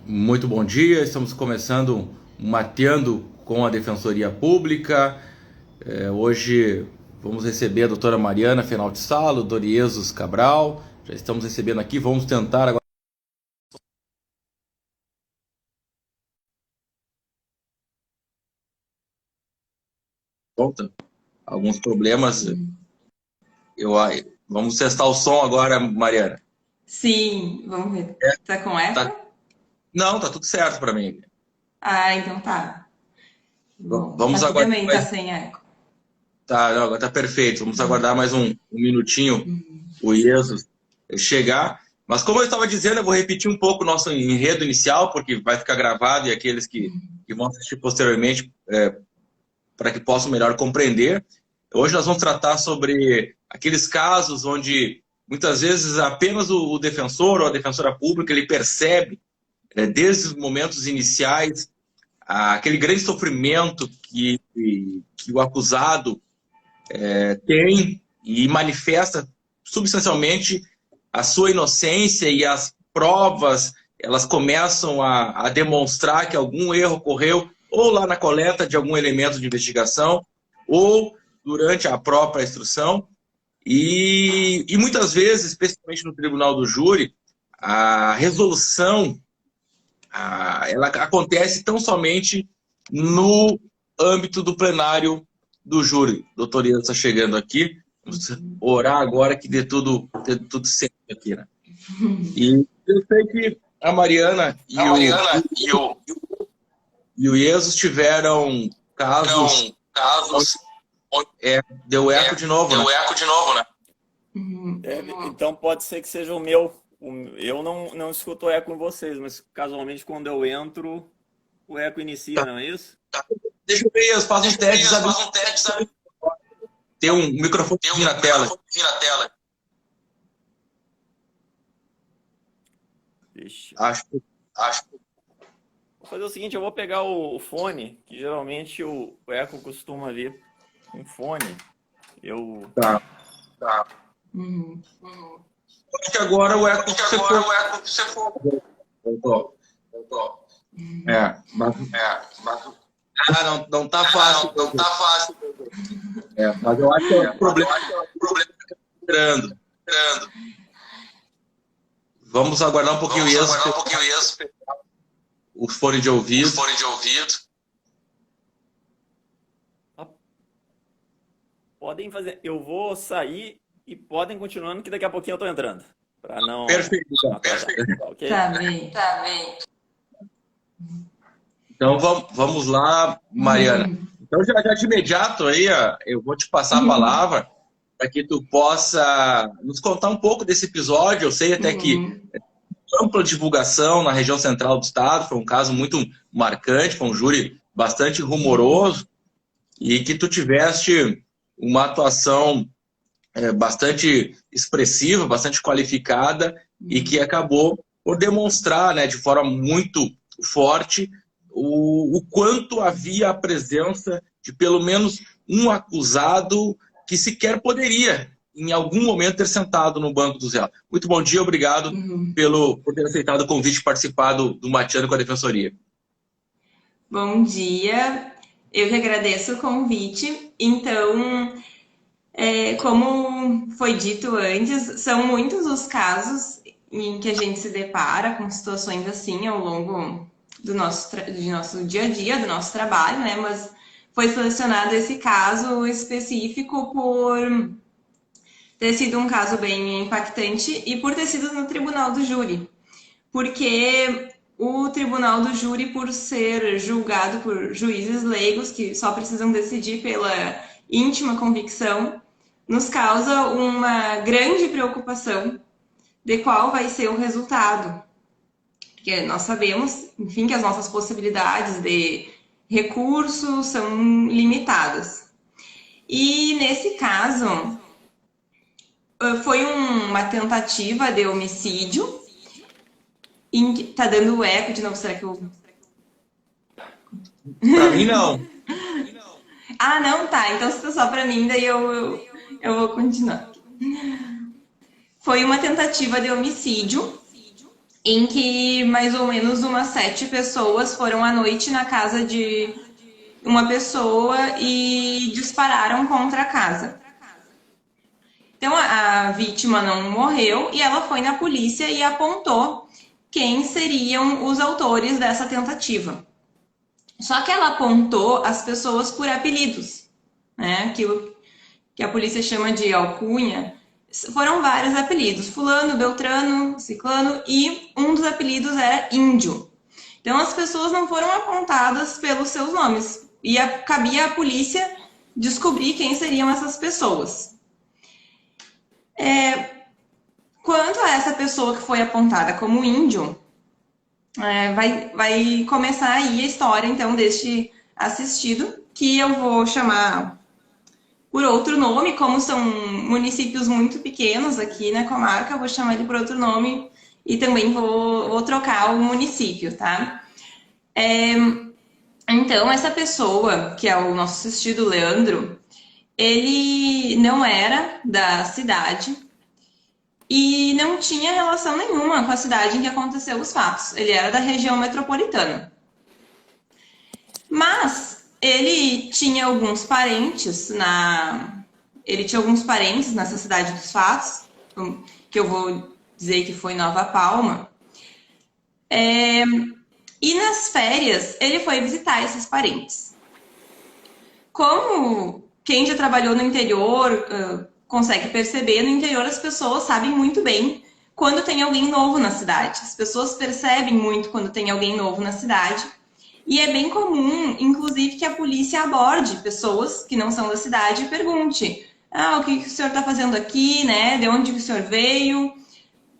Muito bom dia, estamos começando Mateando com a Defensoria Pública. Hoje vamos receber a doutora Mariana Fenal de Salo, doutor Iesus Cabral. Já estamos recebendo aqui, vamos tentar agora. Volta. Alguns problemas. Eu, vamos testar o som agora, Mariana. Sim, vamos ver. Tá com Tá, eco? não, tá tudo certo para mim. Ah, então tá. Bom, Vamos aqui aguardar também tá mais. sem eco. Tá, não, agora tá perfeito. Vamos aguardar mais um minutinho o Iesus chegar. Mas como eu estava dizendo, eu vou repetir um pouco o nosso enredo inicial, porque vai ficar gravado e aqueles que vão assistir posteriormente, para que possam melhor compreender. Hoje nós vamos tratar sobre aqueles casos onde muitas vezes apenas o defensor ou a defensora pública ele percebe, desde os momentos iniciais, aquele grande sofrimento que o acusado tem e manifesta substancialmente a sua inocência, e as provas elas começam a demonstrar que algum erro ocorreu ou lá na coleta de algum elemento de investigação ou durante a própria instrução. E muitas vezes, especialmente no tribunal do júri, a resolução ela acontece tão somente no âmbito do plenário do júri. Doutor Ian está chegando aqui. Vamos orar agora que dê tudo certo aqui, né? E eu sei que a Mariana e o Jesus tiveram casos. Casos. Deu eco de novo, né? Deu eco de novo, né? Então pode ser que seja o meu. Eu não escuto eco em vocês, mas casualmente quando eu entro, o eco inicia, não é isso? Deixa eu ver, faz um teste, sabe? Faz um teste, sabe? Tem um microfone na tela. Acho que Vou fazer o seguinte, eu vou pegar o fone, que geralmente o eco costuma vir com fone. tá. Acho que agora o eco Você for. voltou. Mas não tá fácil. Não tá fácil. Mas eu acho que é o problema que tá entrando. Vamos aguardar um pouquinho isso. Os fones de ouvido. Podem fazer. Eu vou sair e podem continuando, que daqui a pouquinho eu tô entrando. Para não. Perfeito. Okay? Tá bem. Então vamos lá, Mariana. Então já de imediato aí, eu vou te passar a palavra para que tu possa nos contar um pouco desse episódio. Eu sei até que ampla divulgação na região central do estado, foi um caso muito marcante, foi um júri bastante rumoroso, e que tu tiveste uma atuação bastante expressiva, bastante qualificada, e que acabou por demonstrar, né, de forma muito forte o quanto havia a presença de pelo menos um acusado que sequer poderia, em algum momento, ter sentado no banco dos réus. Muito bom dia, obrigado por ter aceitado o convite de participar do Mateando com a Defensoria. Bom dia, eu que agradeço o convite. Então, como foi dito antes, são muitos os casos em que a gente se depara com situações assim ao longo do nosso dia a dia, do nosso trabalho, né? Mas foi selecionado esse caso específico por ter sido um caso bem impactante e por ter sido no tribunal do júri. Porque o tribunal do júri, por ser julgado por juízes leigos que só precisam decidir pela íntima convicção, nos causa uma grande preocupação de qual vai ser o resultado. Porque nós sabemos, enfim, que as nossas possibilidades de recurso são limitadas. E nesse caso, foi uma tentativa de homicídio. Tá dando eco de novo, será que eu... Pra mim, não. Ah, não, tá. Então se tá só pra mim, daí eu vou continuar. Foi uma tentativa de homicídio em que mais ou menos umas 7 pessoas foram à noite na casa de uma pessoa e dispararam contra a casa. Então a vítima não morreu e ela foi na polícia e apontou quem seriam os autores dessa tentativa. Só que ela apontou as pessoas por apelidos, né? Aquilo que a polícia chama de alcunha. Foram vários apelidos, fulano, beltrano, ciclano, e um dos apelidos era índio. Então as pessoas não foram apontadas pelos seus nomes, e cabia à polícia descobrir quem seriam essas pessoas. Quanto a essa pessoa que foi apontada como índio, vai começar aí a história, então, deste assistido, que eu vou chamar por outro nome, como são municípios muito pequenos aqui na comarca, eu vou chamar ele por outro nome e também vou trocar o município, tá? Então, essa pessoa, que é o nosso assistido Leandro, ele não era da cidade e não tinha relação nenhuma com a cidade em que aconteceu os fatos. Ele era da região metropolitana. Mas ele tinha alguns parentes nessa cidade dos fatos, que eu vou dizer que foi Nova Palma. E nas férias ele foi visitar esses parentes. Como quem já trabalhou no interior consegue perceber, no interior as pessoas sabem muito bem quando tem alguém novo na cidade. As pessoas percebem muito quando tem alguém novo na cidade. E é bem comum, inclusive, que a polícia aborde pessoas que não são da cidade e pergunte: o que o senhor está fazendo aqui, né? De onde o senhor veio?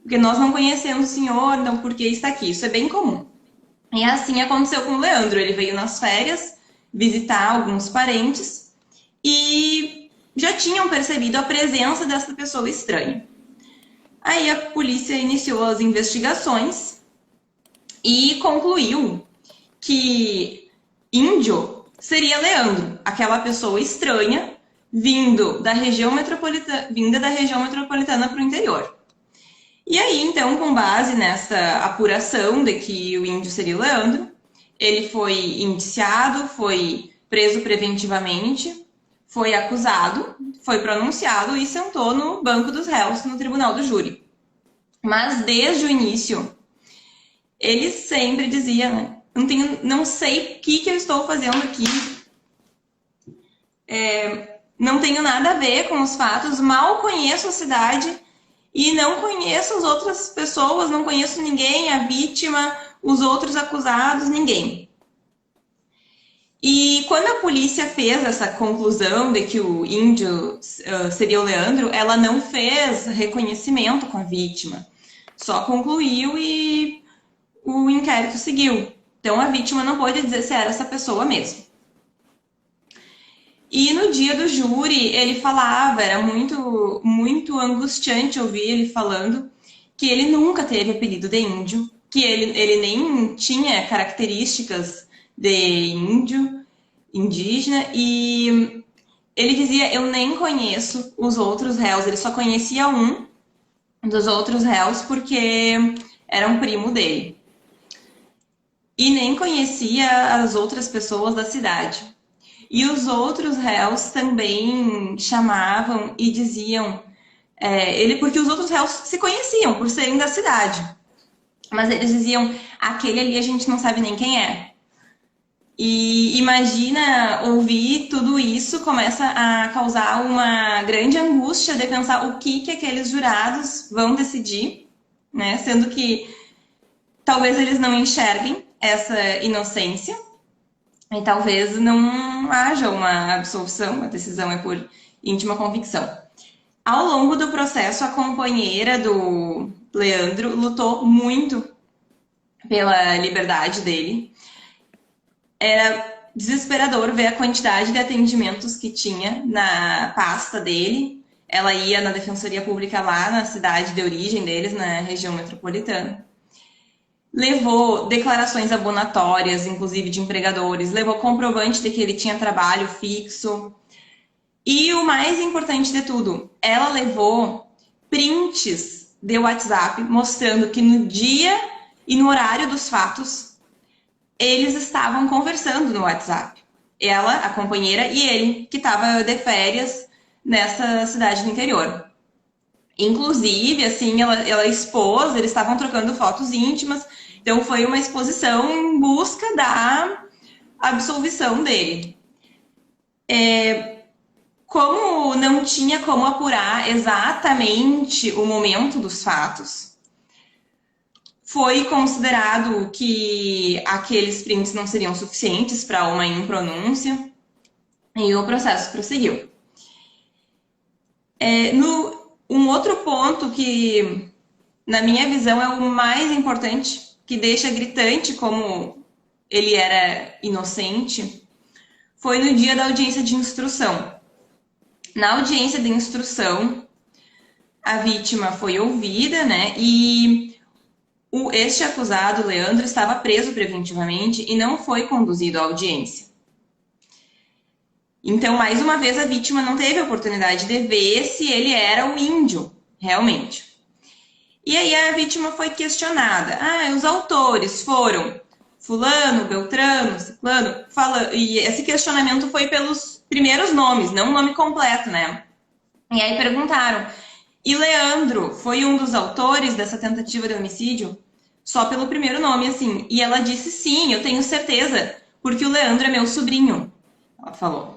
Porque nós não conhecemos o senhor, então por que está aqui? Isso é bem comum. E assim aconteceu com o Leandro. Ele veio nas férias visitar alguns parentes e já tinham percebido a presença dessa pessoa estranha. Aí a polícia iniciou as investigações e concluiu que índio seria Leandro, aquela pessoa estranha vinda da região metropolitana para o interior. E aí, então, com base nessa apuração de que o índio seria o Leandro, ele foi indiciado, foi preso preventivamente, foi acusado, foi pronunciado e sentou no banco dos réus no tribunal do júri. Mas desde o início, ele sempre dizia, né? Não sei o que eu estou fazendo aqui. Não tenho nada a ver com os fatos, mal conheço a cidade e não conheço as outras pessoas, não conheço ninguém, a vítima, os outros acusados, ninguém. E quando a polícia fez essa conclusão de que o índio seria o Leandro, ela não fez reconhecimento com a vítima, só concluiu e o inquérito seguiu. Então, a vítima não pôde dizer se era essa pessoa mesmo. E no dia do júri, ele falava, era muito, muito angustiante ouvir ele falando que ele nunca teve apelido de índio, que ele nem tinha características de índio, indígena, e ele dizia: eu nem conheço os outros réus, ele só conhecia um dos outros réus porque era um primo dele. E nem conhecia as outras pessoas da cidade. E os outros réus também chamavam e diziam porque os outros réus se conheciam por serem da cidade. Mas eles diziam: aquele ali a gente não sabe nem quem é. E imagina ouvir tudo isso, começa a causar uma grande angústia de pensar o que aqueles jurados vão decidir, né? Sendo que talvez eles não enxerguem essa inocência e talvez não haja uma absolução, a decisão é por íntima convicção. Ao longo do processo, a companheira do Leandro lutou muito pela liberdade dele. Era desesperador ver a quantidade de atendimentos que tinha na pasta dele. Ela ia na Defensoria Pública lá na cidade de origem deles, na região metropolitana. Levou declarações abonatórias, inclusive de empregadores, levou comprovante de que ele tinha trabalho fixo. E o mais importante de tudo, ela levou prints de WhatsApp mostrando que no dia e no horário dos fatos, eles estavam conversando no WhatsApp. Ela, a companheira, e ele, que estava de férias nessa cidade do interior. Inclusive, assim, ela expôs, eles estavam trocando fotos íntimas, então foi uma exposição em busca da absolvição dele. Como não tinha como apurar exatamente o momento dos fatos, foi considerado que aqueles prints não seriam suficientes para uma impronúncia e o processo prosseguiu. Um outro ponto que, na minha visão, é o mais importante, que deixa gritante como ele era inocente, foi no dia da audiência de instrução. Na audiência de instrução, a vítima foi ouvida, né? E este acusado, Leandro, estava preso preventivamente e não foi conduzido à audiência. Então, mais uma vez, a vítima não teve a oportunidade de ver se ele era o índio, realmente. E aí a vítima foi questionada. Os autores foram fulano, beltrano, ciclano, e esse questionamento foi pelos primeiros nomes, não o nome completo, né? E aí perguntaram, e Leandro foi um dos autores dessa tentativa de homicídio? Só pelo primeiro nome, assim. E ela disse, sim, eu tenho certeza, porque o Leandro é meu sobrinho. Ela falou.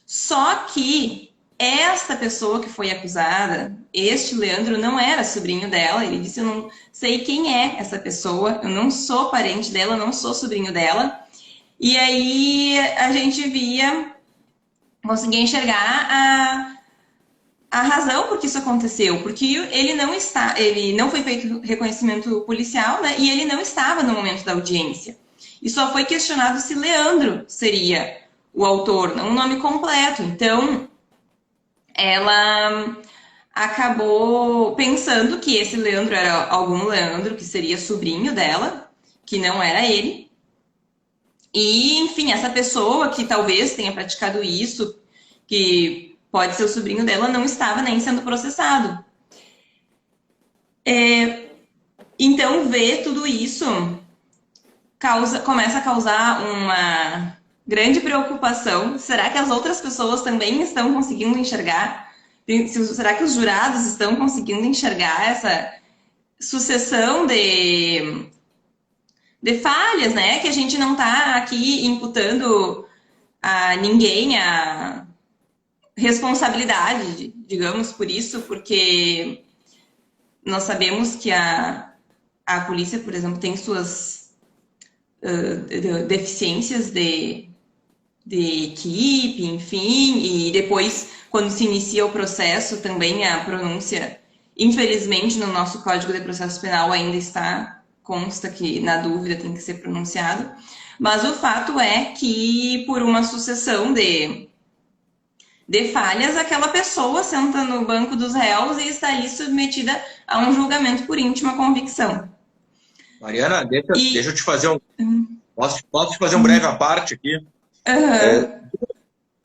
Só que esta pessoa que foi acusada, este Leandro, não era sobrinho dela. Ele disse, eu não sei quem é essa pessoa, eu não sou parente dela, eu não sou sobrinho dela. E aí a gente conseguia enxergar a razão por que isso aconteceu, porque ele não foi feito reconhecimento policial, né? E ele não estava no momento da audiência. E só foi questionado se Leandro seria o autor, não o nome completo. Então, ela acabou pensando que esse Leandro era algum Leandro que seria sobrinho dela, que não era ele. E, enfim, essa pessoa que talvez tenha praticado isso, que pode ser o sobrinho dela, não estava nem sendo processado. Então, ver tudo isso começa a causar uma grande preocupação. Será que as outras pessoas também estão conseguindo enxergar? Será que os jurados estão conseguindo enxergar essa sucessão de falhas, né? Que a gente não está aqui imputando a ninguém a responsabilidade, digamos, por isso, porque nós sabemos que a polícia, por exemplo, tem suas deficiências de equipe, enfim, e depois, quando se inicia o processo, também a pronúncia, infelizmente, no nosso Código de Processo Penal ainda consta que, na dúvida, tem que ser pronunciado. Mas o fato é que, por uma sucessão de falhas, aquela pessoa senta no banco dos réus e está ali submetida a um julgamento por íntima convicção. Mariana, deixa eu te fazer posso te fazer um breve à parte aqui?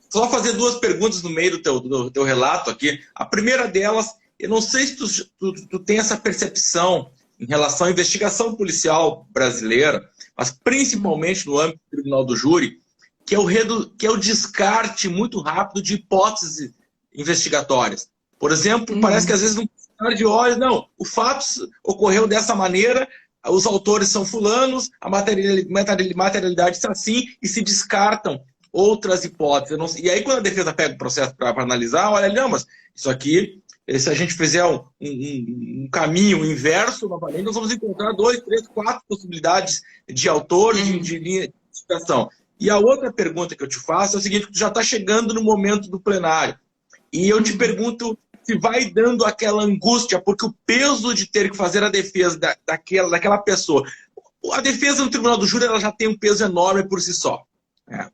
Só fazer duas perguntas no meio do teu relato aqui. A primeira delas, eu não sei se tu tem essa percepção em relação à investigação policial brasileira, mas principalmente no âmbito do Tribunal do Júri, que é o descarte muito rápido de hipóteses investigatórias. Por exemplo, parece que às vezes não piscar de olhos, não, o fato ocorreu dessa maneira, os autores são fulanos, a materialidade está assim, e se descartam outras hipóteses. E aí, quando a defesa pega o processo para analisar, olha, não, mas isso aqui, se a gente fizer um caminho inverso, novamente, nós vamos encontrar 2, 3, 4 possibilidades de autor, de linha de investigação. E a outra pergunta que eu te faço é o seguinte, tu já está chegando no momento do plenário. E eu te pergunto se vai dando aquela angústia, porque o peso de ter que fazer a defesa daquela pessoa... A defesa no Tribunal do Júri ela já tem um peso enorme por si só.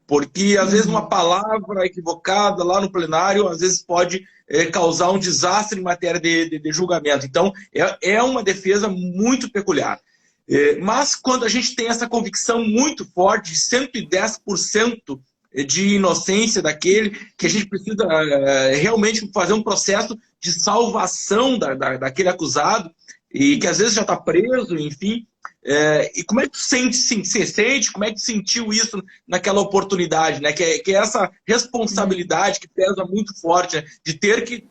Porque, às vezes, uma palavra equivocada lá no plenário, às vezes pode causar um desastre em matéria de julgamento. Então, é uma defesa muito peculiar. Mas, quando a gente tem essa convicção muito forte, de 110% de inocência daquele, que a gente precisa realmente fazer um processo de salvação daquele acusado, e que às vezes já está preso, enfim, E como é que tu sente, como é que tu sentiu isso naquela oportunidade, né? Que é essa responsabilidade que pesa muito forte, né? De ter que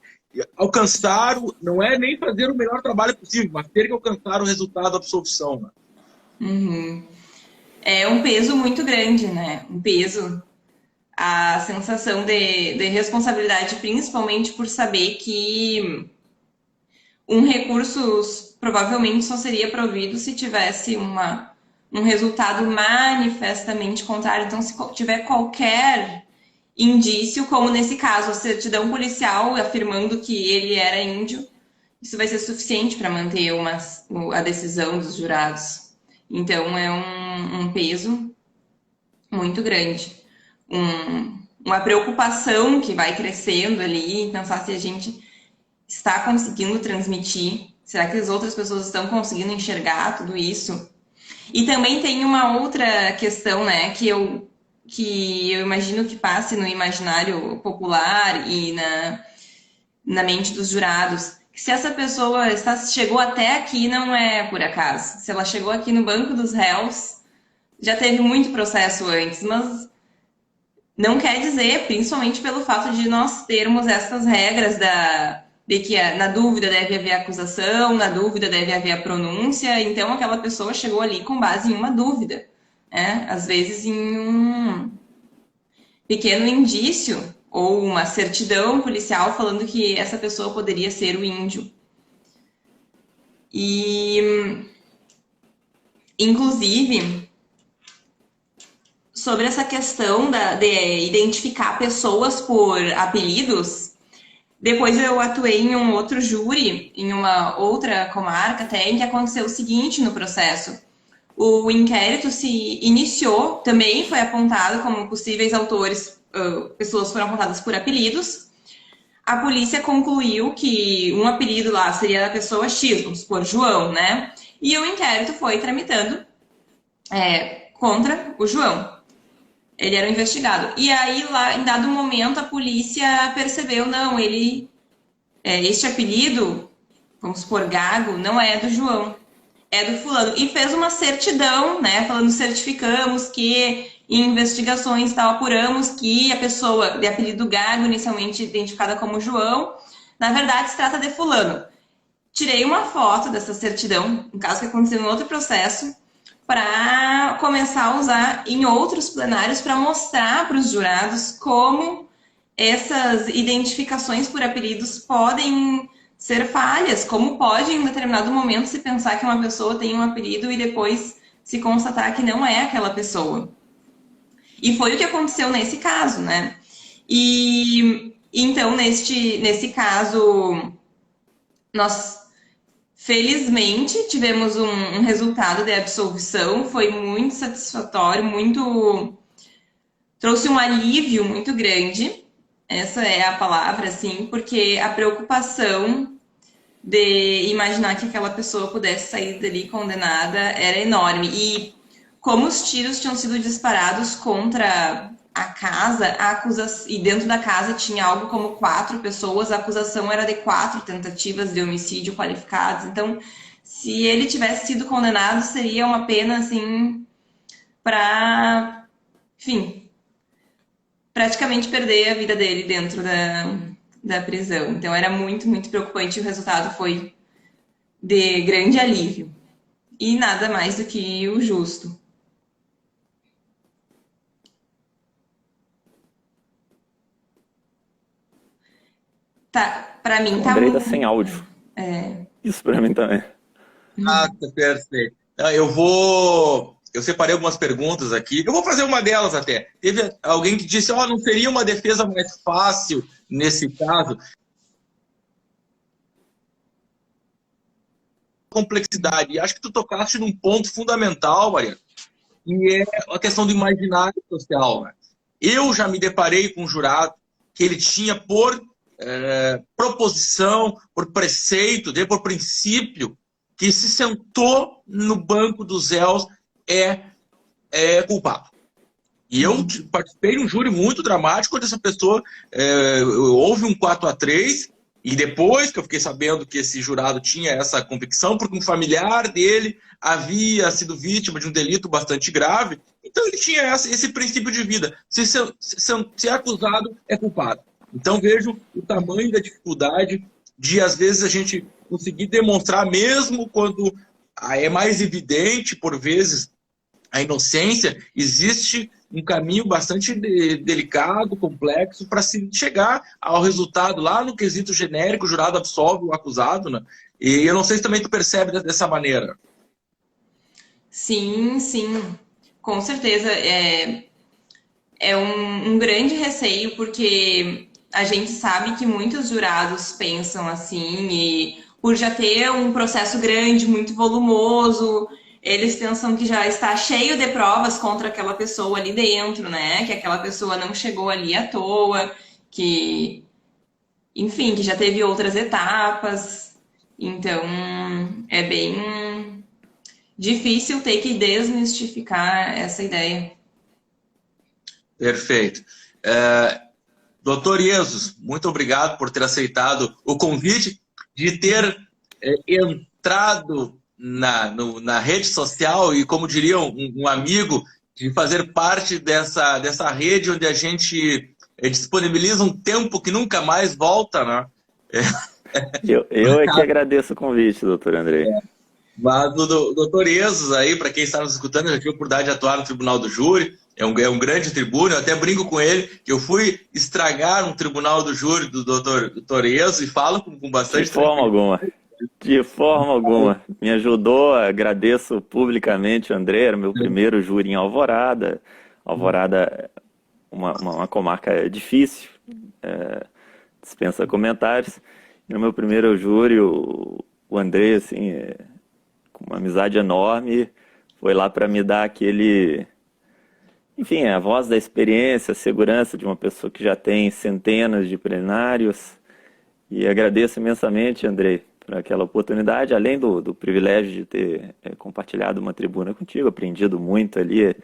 alcançar, não é nem fazer o melhor trabalho possível, mas ter que alcançar o resultado da absolvição, né? Uhum. É um peso muito grande, né? Um peso, a sensação de responsabilidade, principalmente por saber que um recurso provavelmente só seria provido se tivesse um resultado manifestamente contrário. Então, se tiver qualquer indício, como nesse caso, a certidão policial afirmando que ele era índio, isso vai ser suficiente para manter a decisão dos jurados. Então, é um peso muito grande. Uma preocupação que vai crescendo ali, pensar se a gente está conseguindo transmitir, será que as outras pessoas estão conseguindo enxergar tudo isso? E também tem uma outra questão, né, que eu imagino que passe no imaginário popular e na mente dos jurados, que se essa pessoa chegou até aqui, não é por acaso. Se ela chegou aqui no banco dos réus, já teve muito processo antes, mas não quer dizer, principalmente pelo fato de nós termos essas regras de que na dúvida deve haver acusação, na dúvida deve haver a pronúncia, então aquela pessoa chegou ali com base em uma dúvida, né? Às vezes em um pequeno indício ou uma certidão policial falando que essa pessoa poderia ser o índio. E, inclusive, sobre essa questão de identificar pessoas por apelidos, depois eu atuei em um outro júri, em uma outra comarca até, em que aconteceu o seguinte no processo. O inquérito se iniciou, também foi apontado como possíveis autores, pessoas foram apontadas por apelidos. A polícia concluiu que um apelido lá seria da pessoa X, vamos supor, João, né? E o inquérito foi tramitando contra o João. Ele era o investigado. E aí, lá, em dado momento, a polícia percebeu, não, este apelido, vamos supor, Gago, não é do João, é do fulano. E fez uma certidão, né, falando, certificamos que em investigações tal, apuramos que a pessoa de apelido Gago, inicialmente identificada como João, na verdade se trata de fulano. Tirei uma foto dessa certidão, um caso que aconteceu em outro processo, para começar a usar em outros plenários para mostrar para os jurados como essas identificações por apelidos podem ser falhas, como pode em determinado momento se pensar que uma pessoa tem um apelido e depois se constatar que não é aquela pessoa. E foi o que aconteceu nesse caso, né? E então, nesse caso, nós felizmente tivemos um resultado de absolvição, foi muito satisfatório, trouxe um alívio muito grande, essa é a palavra, assim, porque a preocupação de imaginar que aquela pessoa pudesse sair dali condenada era enorme. E como os tiros tinham sido disparados contra a casa, e dentro da casa tinha algo como 4 pessoas, a acusação era de 4 tentativas de homicídio qualificados. Então, se ele tivesse sido condenado, seria uma pena, assim, para, enfim, praticamente perder a vida dele dentro da prisão. Então, era muito, muito preocupante e o resultado foi de grande alívio. E nada mais do que o justo. Tá, pra mim tá Andrei muito... tá sem áudio. Isso pra mim também. Ah, tá perfeito. Eu separei algumas perguntas aqui. Eu vou fazer uma delas até. Teve alguém que disse, não seria uma defesa mais fácil nesse caso? Complexidade. E acho que tu tocaste num ponto fundamental, Maria, e é a questão do imaginário social, né? Eu já me deparei com um jurado que ele tinha por proposição, por preceito, por princípio, que se sentou no banco dos réus é culpado. E eu participei de um júri muito dramático, onde essa pessoa houve um 4-3 E depois que eu fiquei sabendo que esse jurado tinha essa convicção, porque um familiar dele havia sido vítima de um delito bastante grave, então ele tinha esse princípio de vida. Se é acusado, é culpado. Então vejo o tamanho da dificuldade de, às vezes, a gente conseguir demonstrar, mesmo quando é mais evidente, por vezes, a inocência, existe um caminho bastante delicado, complexo, para se chegar ao resultado lá no quesito genérico, o jurado absolve o acusado, né? E eu não sei se também tu percebe dessa maneira. Sim, sim, com certeza. É um grande receio, porque a gente sabe que muitos jurados pensam assim, e por já ter um processo grande, muito volumoso, eles pensam que já está cheio de provas contra aquela pessoa ali dentro, né? Que aquela pessoa não chegou ali à toa, que, enfim, que já teve outras etapas. Então, é bem difícil ter que desmistificar essa ideia. Perfeito. Doutor Iesus, muito obrigado por ter aceitado o convite, de ter entrado na rede social e, como diria um amigo, de fazer parte dessa rede onde a gente disponibiliza um tempo que nunca mais volta, né? Eu é que agradeço o convite, doutor Andrei. Mas o doutor Iesus aí, para quem está nos escutando, já tive a oportunidade de atuar no Tribunal do Júri, é um grande tribuno, eu até brinco com ele, que eu fui estragar um Tribunal do Júri do doutor Iesus e falo com bastante... De forma alguma. De forma alguma. Me ajudou, agradeço publicamente o André, era meu primeiro júri em Alvorada. Alvorada é uma comarca difícil, dispensa comentários. E no meu primeiro júri, o André, assim, com uma amizade enorme, foi lá para me dar aquele... Enfim, a voz da experiência, a segurança de uma pessoa que já tem centenas de plenários. E agradeço imensamente, Andrei, por aquela oportunidade, além do privilégio de ter compartilhado uma tribuna contigo, aprendido muito ali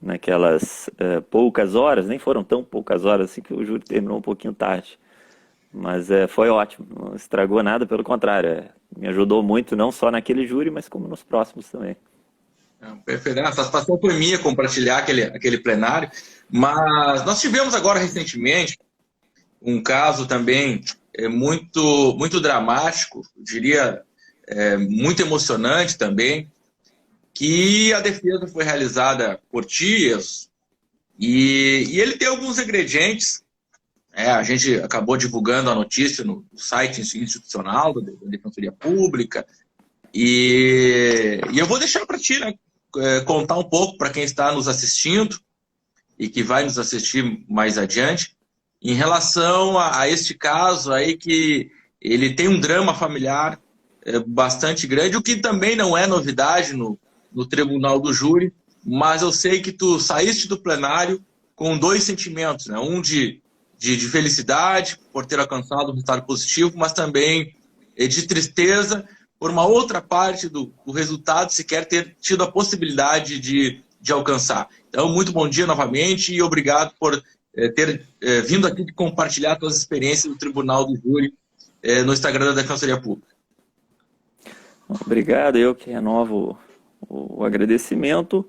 naquelas poucas horas, nem foram tão poucas horas assim que o júri terminou um pouquinho tarde. Mas foi ótimo, não estragou nada, pelo contrário, me ajudou muito, não só naquele júri, mas como nos próximos também. Perfeito. A satisfação foi minha compartilhar aquele plenário, mas nós tivemos agora recentemente um caso também muito dramático, eu diria muito emocionante também, que a defesa foi realizada por Tias e ele tem alguns ingredientes. A gente acabou divulgando a notícia no site institucional da Defensoria Pública e eu vou deixar para ti, né, contar um pouco para quem está nos assistindo e que vai nos assistir mais adiante, em relação a este caso aí, que ele tem um drama familiar bastante grande, o que também não é novidade no Tribunal do Júri, mas eu sei que tu saíste do plenário com dois sentimentos, né? Um de felicidade por ter alcançado um resultado positivo, mas também de tristeza por uma outra parte do resultado sequer ter tido a possibilidade de alcançar. Então, muito bom dia novamente e obrigado por ter vindo aqui compartilhar suas experiências do Tribunal do Júri no Instagram da Defensoria Pública. Obrigado, eu que renovo o agradecimento.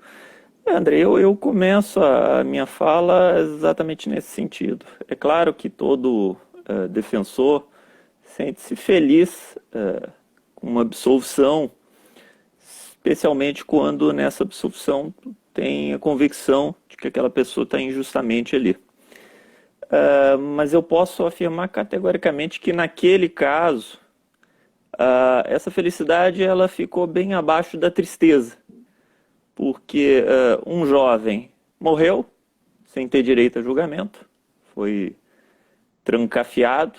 André, eu começo a minha fala exatamente nesse sentido. É claro que todo defensor sente-se feliz com uma absolvição, especialmente quando nessa absolvição tem a convicção de que aquela pessoa está injustamente ali. Mas eu posso afirmar categoricamente que naquele caso, essa felicidade ela ficou bem abaixo da tristeza, porque um jovem morreu sem ter direito a julgamento, foi trancafiado,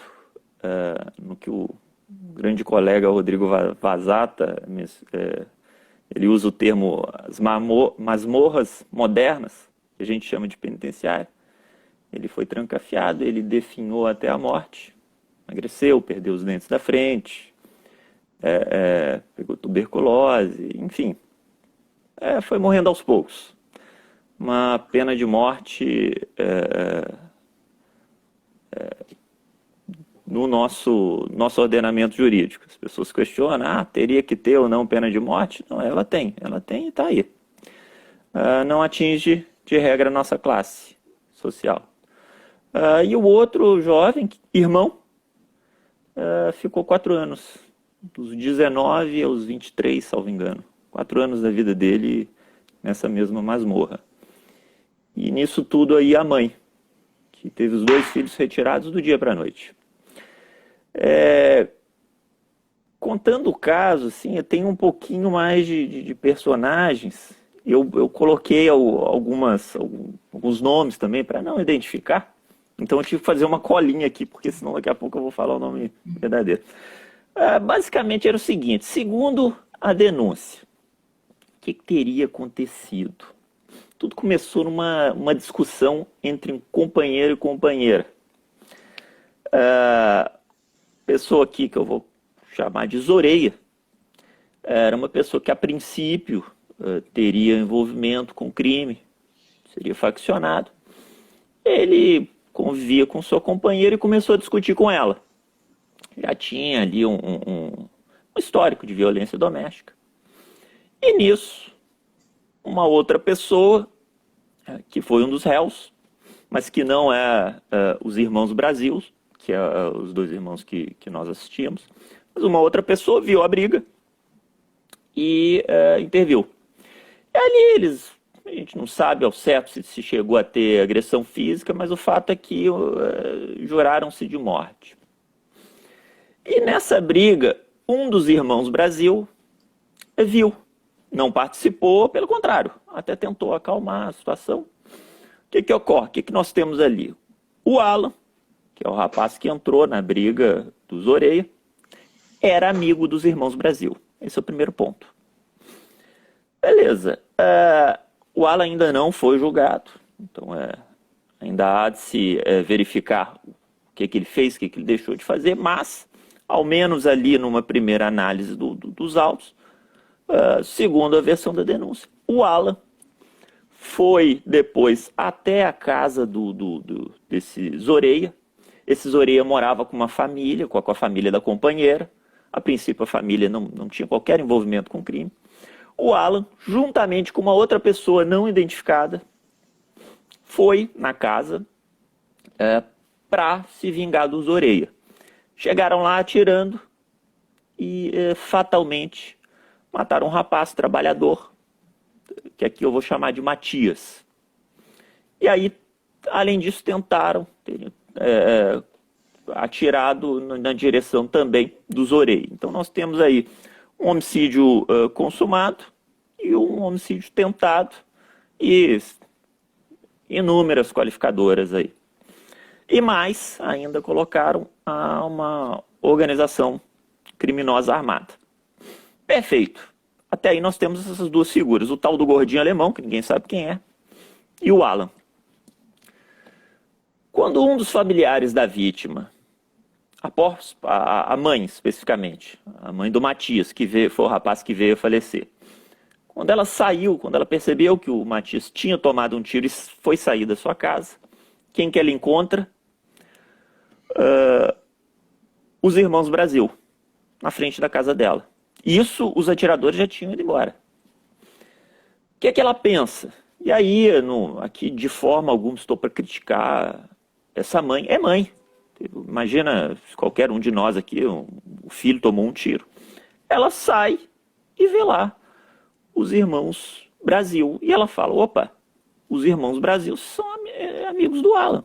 no que o grande colega Rodrigo Vazata, ele usa o termo as masmorras modernas, que a gente chama de penitenciária. Ele foi trancafiado, ele definhou até a morte, emagreceu, perdeu os dentes da frente, pegou tuberculose, enfim, foi morrendo aos poucos. Uma pena de morte no nosso ordenamento jurídico. As pessoas questionam, teria que ter ou não pena de morte? Não, ela tem e está aí. Não atinge, de regra, a nossa classe social. E o outro jovem, irmão, ficou 4 anos, dos 19 aos 23, salvo engano. 4 anos da vida dele nessa mesma masmorra. E nisso tudo aí a mãe, que teve os 2 filhos retirados do dia para a noite. Contando o caso, assim, eu tenho um pouquinho mais de personagens. Eu coloquei alguns nomes também para não identificar. Então eu tive que fazer uma colinha aqui, porque senão daqui a pouco eu vou falar o nome verdadeiro. Basicamente era o seguinte: segundo a denúncia, o que teria acontecido? Tudo começou numa discussão entre um companheiro e companheira. Pessoa aqui que eu vou chamar de Zoreia era uma pessoa que a princípio teria envolvimento com crime, seria faccionado. Ele convivia com sua companheira e começou a discutir com ela. Já tinha ali um histórico de violência doméstica. E nisso, uma outra pessoa, que foi um dos réus, mas que não é os irmãos Brasil, que é os 2 irmãos que nós assistimos, mas uma outra pessoa viu a briga e interviu. E ali a gente não sabe ao certo se chegou a ter agressão física, mas o fato é que juraram-se de morte. E nessa briga, um dos irmãos Brasil viu, não participou, pelo contrário, até tentou acalmar a situação. O que ocorre? O que nós temos ali? O Alan, que é o rapaz que entrou na briga do Zoreia, era amigo dos irmãos Brasil. Esse é o primeiro ponto. Beleza. O Alan ainda não foi julgado, então ainda há de se verificar o que ele fez, o que ele deixou de fazer, mas, ao menos ali numa primeira análise dos autos, segundo a versão da denúncia, o Alan foi depois até a casa desse Zoreia. Esse Zoreia morava com uma família, com a família da companheira. A princípio a família não tinha qualquer envolvimento com crime. O Alan, juntamente com uma outra pessoa não identificada, foi na casa para se vingar do Zoreia. Chegaram lá atirando e fatalmente mataram um rapaz trabalhador, que aqui eu vou chamar de Matias. E aí, além disso, tentaram atirado na direção também do Zoreia. Então nós temos aí um homicídio consumado e um homicídio tentado e inúmeras qualificadoras aí. E mais, ainda colocaram uma organização criminosa armada. Perfeito. Até aí nós temos essas 2 figuras, o tal do gordinho alemão, que ninguém sabe quem é, e o Alan. Quando um dos familiares da vítima, a mãe especificamente, a mãe do Matias, foi o rapaz que veio a falecer, quando ela saiu, quando ela percebeu que o Matias tinha tomado um tiro e foi sair da sua casa, quem que ela encontra? Os irmãos Brasil, na frente da casa dela. Isso, os atiradores já tinham ido embora. O que ela pensa? E aí, aqui de forma alguma estou para criticar essa mãe. É mãe. Imagina qualquer um de nós aqui, o filho tomou um tiro. Ela sai e vê lá os irmãos Brasil. E ela fala, opa, os irmãos Brasil são amigos do Alan.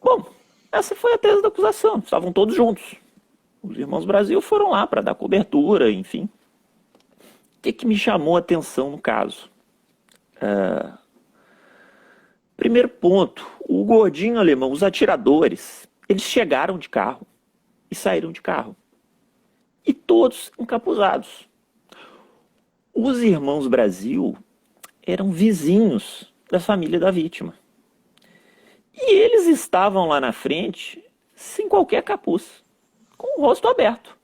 Bom, essa foi a tese da acusação. Estavam todos juntos. Os irmãos Brasil foram lá para dar cobertura, enfim. O que me chamou a atenção no caso? Primeiro ponto, o gordinho alemão, os atiradores, eles chegaram de carro e saíram de carro. E todos encapuzados. Os irmãos Brasil eram vizinhos da família da vítima. E eles estavam lá na frente sem qualquer capuz, com o rosto aberto.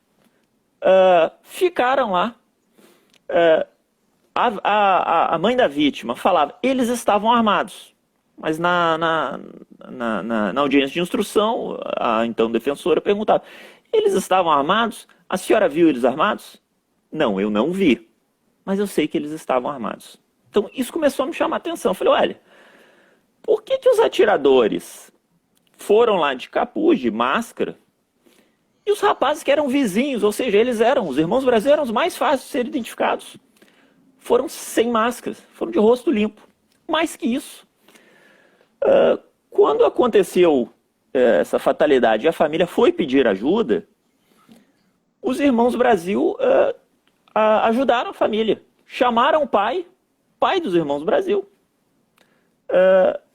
Ficaram lá. A mãe da vítima falava, eles estavam armados. Mas na audiência de instrução, a então defensora perguntava: eles estavam armados? A senhora viu eles armados? Não, eu não vi, mas eu sei que eles estavam armados. Então isso começou a me chamar a atenção. Eu falei: olha, por que os atiradores foram lá de capuz, de máscara, e os rapazes que eram vizinhos, ou seja, os irmãos brasileiros, eram os mais fáceis de serem identificados, foram sem máscaras, foram de rosto limpo? Mais que isso, quando aconteceu essa fatalidade e a família foi pedir ajuda, os irmãos Brasil ajudaram a família. Chamaram o pai dos irmãos Brasil.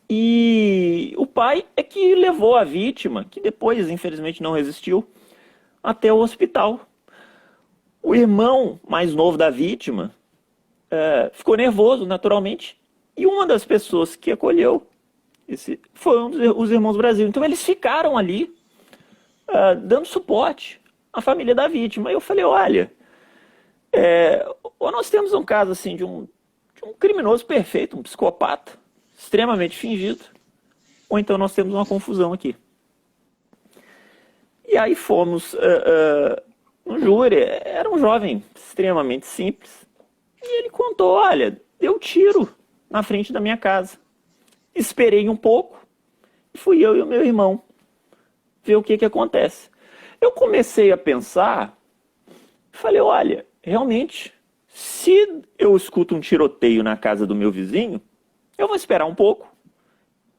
E o pai é que levou a vítima, que depois, infelizmente, não resistiu, até o hospital. O irmão mais novo da vítima ficou nervoso, naturalmente, e uma das pessoas que acolheu foi os irmãos Brasil. Então eles ficaram ali dando suporte à família da vítima. E eu falei: olha, ou nós temos um caso assim de um criminoso perfeito, um psicopata, extremamente fingido, ou então nós temos uma confusão aqui. E aí fomos no júri. Era um jovem extremamente simples, e ele contou: olha, deu tiro na frente da minha casa. Esperei um pouco, e fui eu e o meu irmão ver o que acontece. Eu comecei a pensar, falei: olha, realmente, se eu escuto um tiroteio na casa do meu vizinho, eu vou esperar um pouco,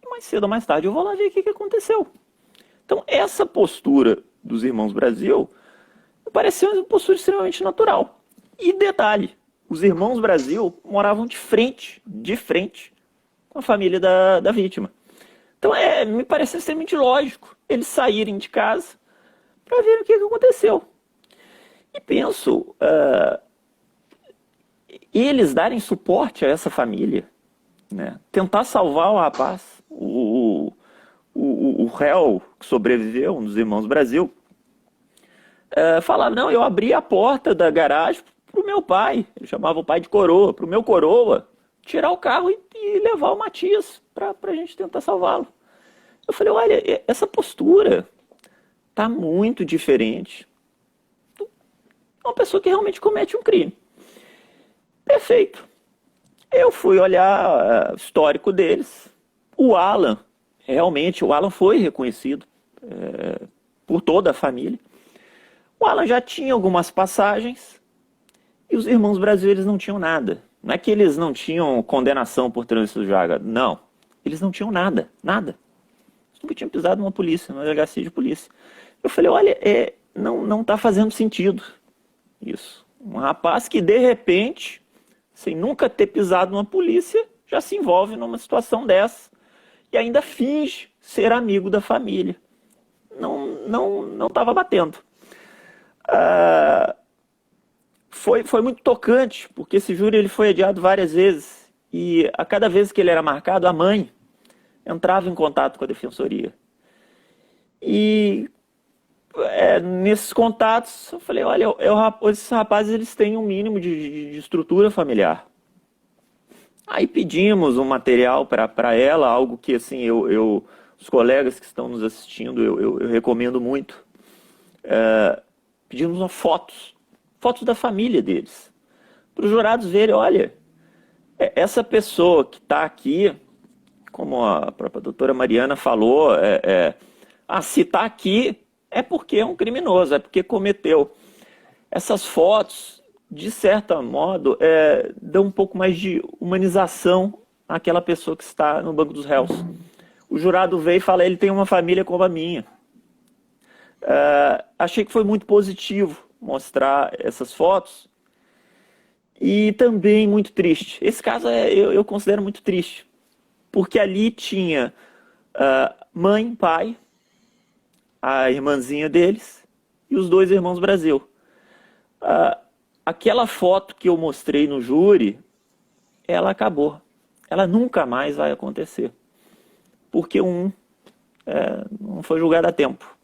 e mais cedo ou mais tarde eu vou lá ver o que aconteceu. Então, essa postura dos irmãos Brasil me pareceu uma postura extremamente natural. E detalhe, os irmãos Brasil moravam de frente com a família da vítima. Então, me pareceu extremamente lógico eles saírem de casa para ver o que aconteceu. E penso, eles darem suporte a essa família, né? Tentar salvar o rapaz, o réu que sobreviveu, um dos irmãos Brasil, falava: não, eu abri a porta da garagem para o meu pai, ele chamava o pai de coroa, para o meu coroa tirar o carro e levar o Matias para a gente tentar salvá-lo. Eu falei: olha, essa postura está muito diferente de uma pessoa que realmente comete um crime. Perfeito. Eu fui olhar o histórico deles. O Alan foi reconhecido por toda a família. O Alan já tinha algumas passagens e os irmãos Brasil, eles não tinham nada. Não é que eles não tinham condenação por trânsito de vaga, não. Eles não tinham nada. Eles nunca tinham pisado numa polícia, numa delegacia de polícia. Eu falei: olha, não está fazendo sentido isso. Um rapaz que, de repente, sem nunca ter pisado numa polícia, já se envolve numa situação dessa e ainda finge ser amigo da família. Não estava batendo. Foi muito tocante, porque esse júri ele foi adiado várias vezes, e a cada vez que ele era marcado, a mãe entrava em contato com a defensoria. E nesses contatos, eu falei: olha, esses rapazes, eles têm um mínimo de estrutura familiar. Aí pedimos um material para ela, algo que assim, os colegas que estão nos assistindo, eu recomendo muito. Pedimos fotos da família deles, para os jurados verem: olha, essa pessoa que está aqui, como a própria doutora Mariana falou, se está aqui é porque é um criminoso, é porque cometeu. Essas fotos, de certo modo, dão um pouco mais de humanização àquela pessoa que está no banco dos réus. O jurado veio e fala: ele tem uma família como a minha. Achei que foi muito positivo mostrar essas fotos, e também muito triste. Esse caso eu considero muito triste, porque ali tinha mãe, pai, a irmãzinha deles e os dois irmãos Brasil. Aquela foto que eu mostrei no júri, ela acabou. Ela nunca mais vai acontecer, porque não foi julgado a tempo.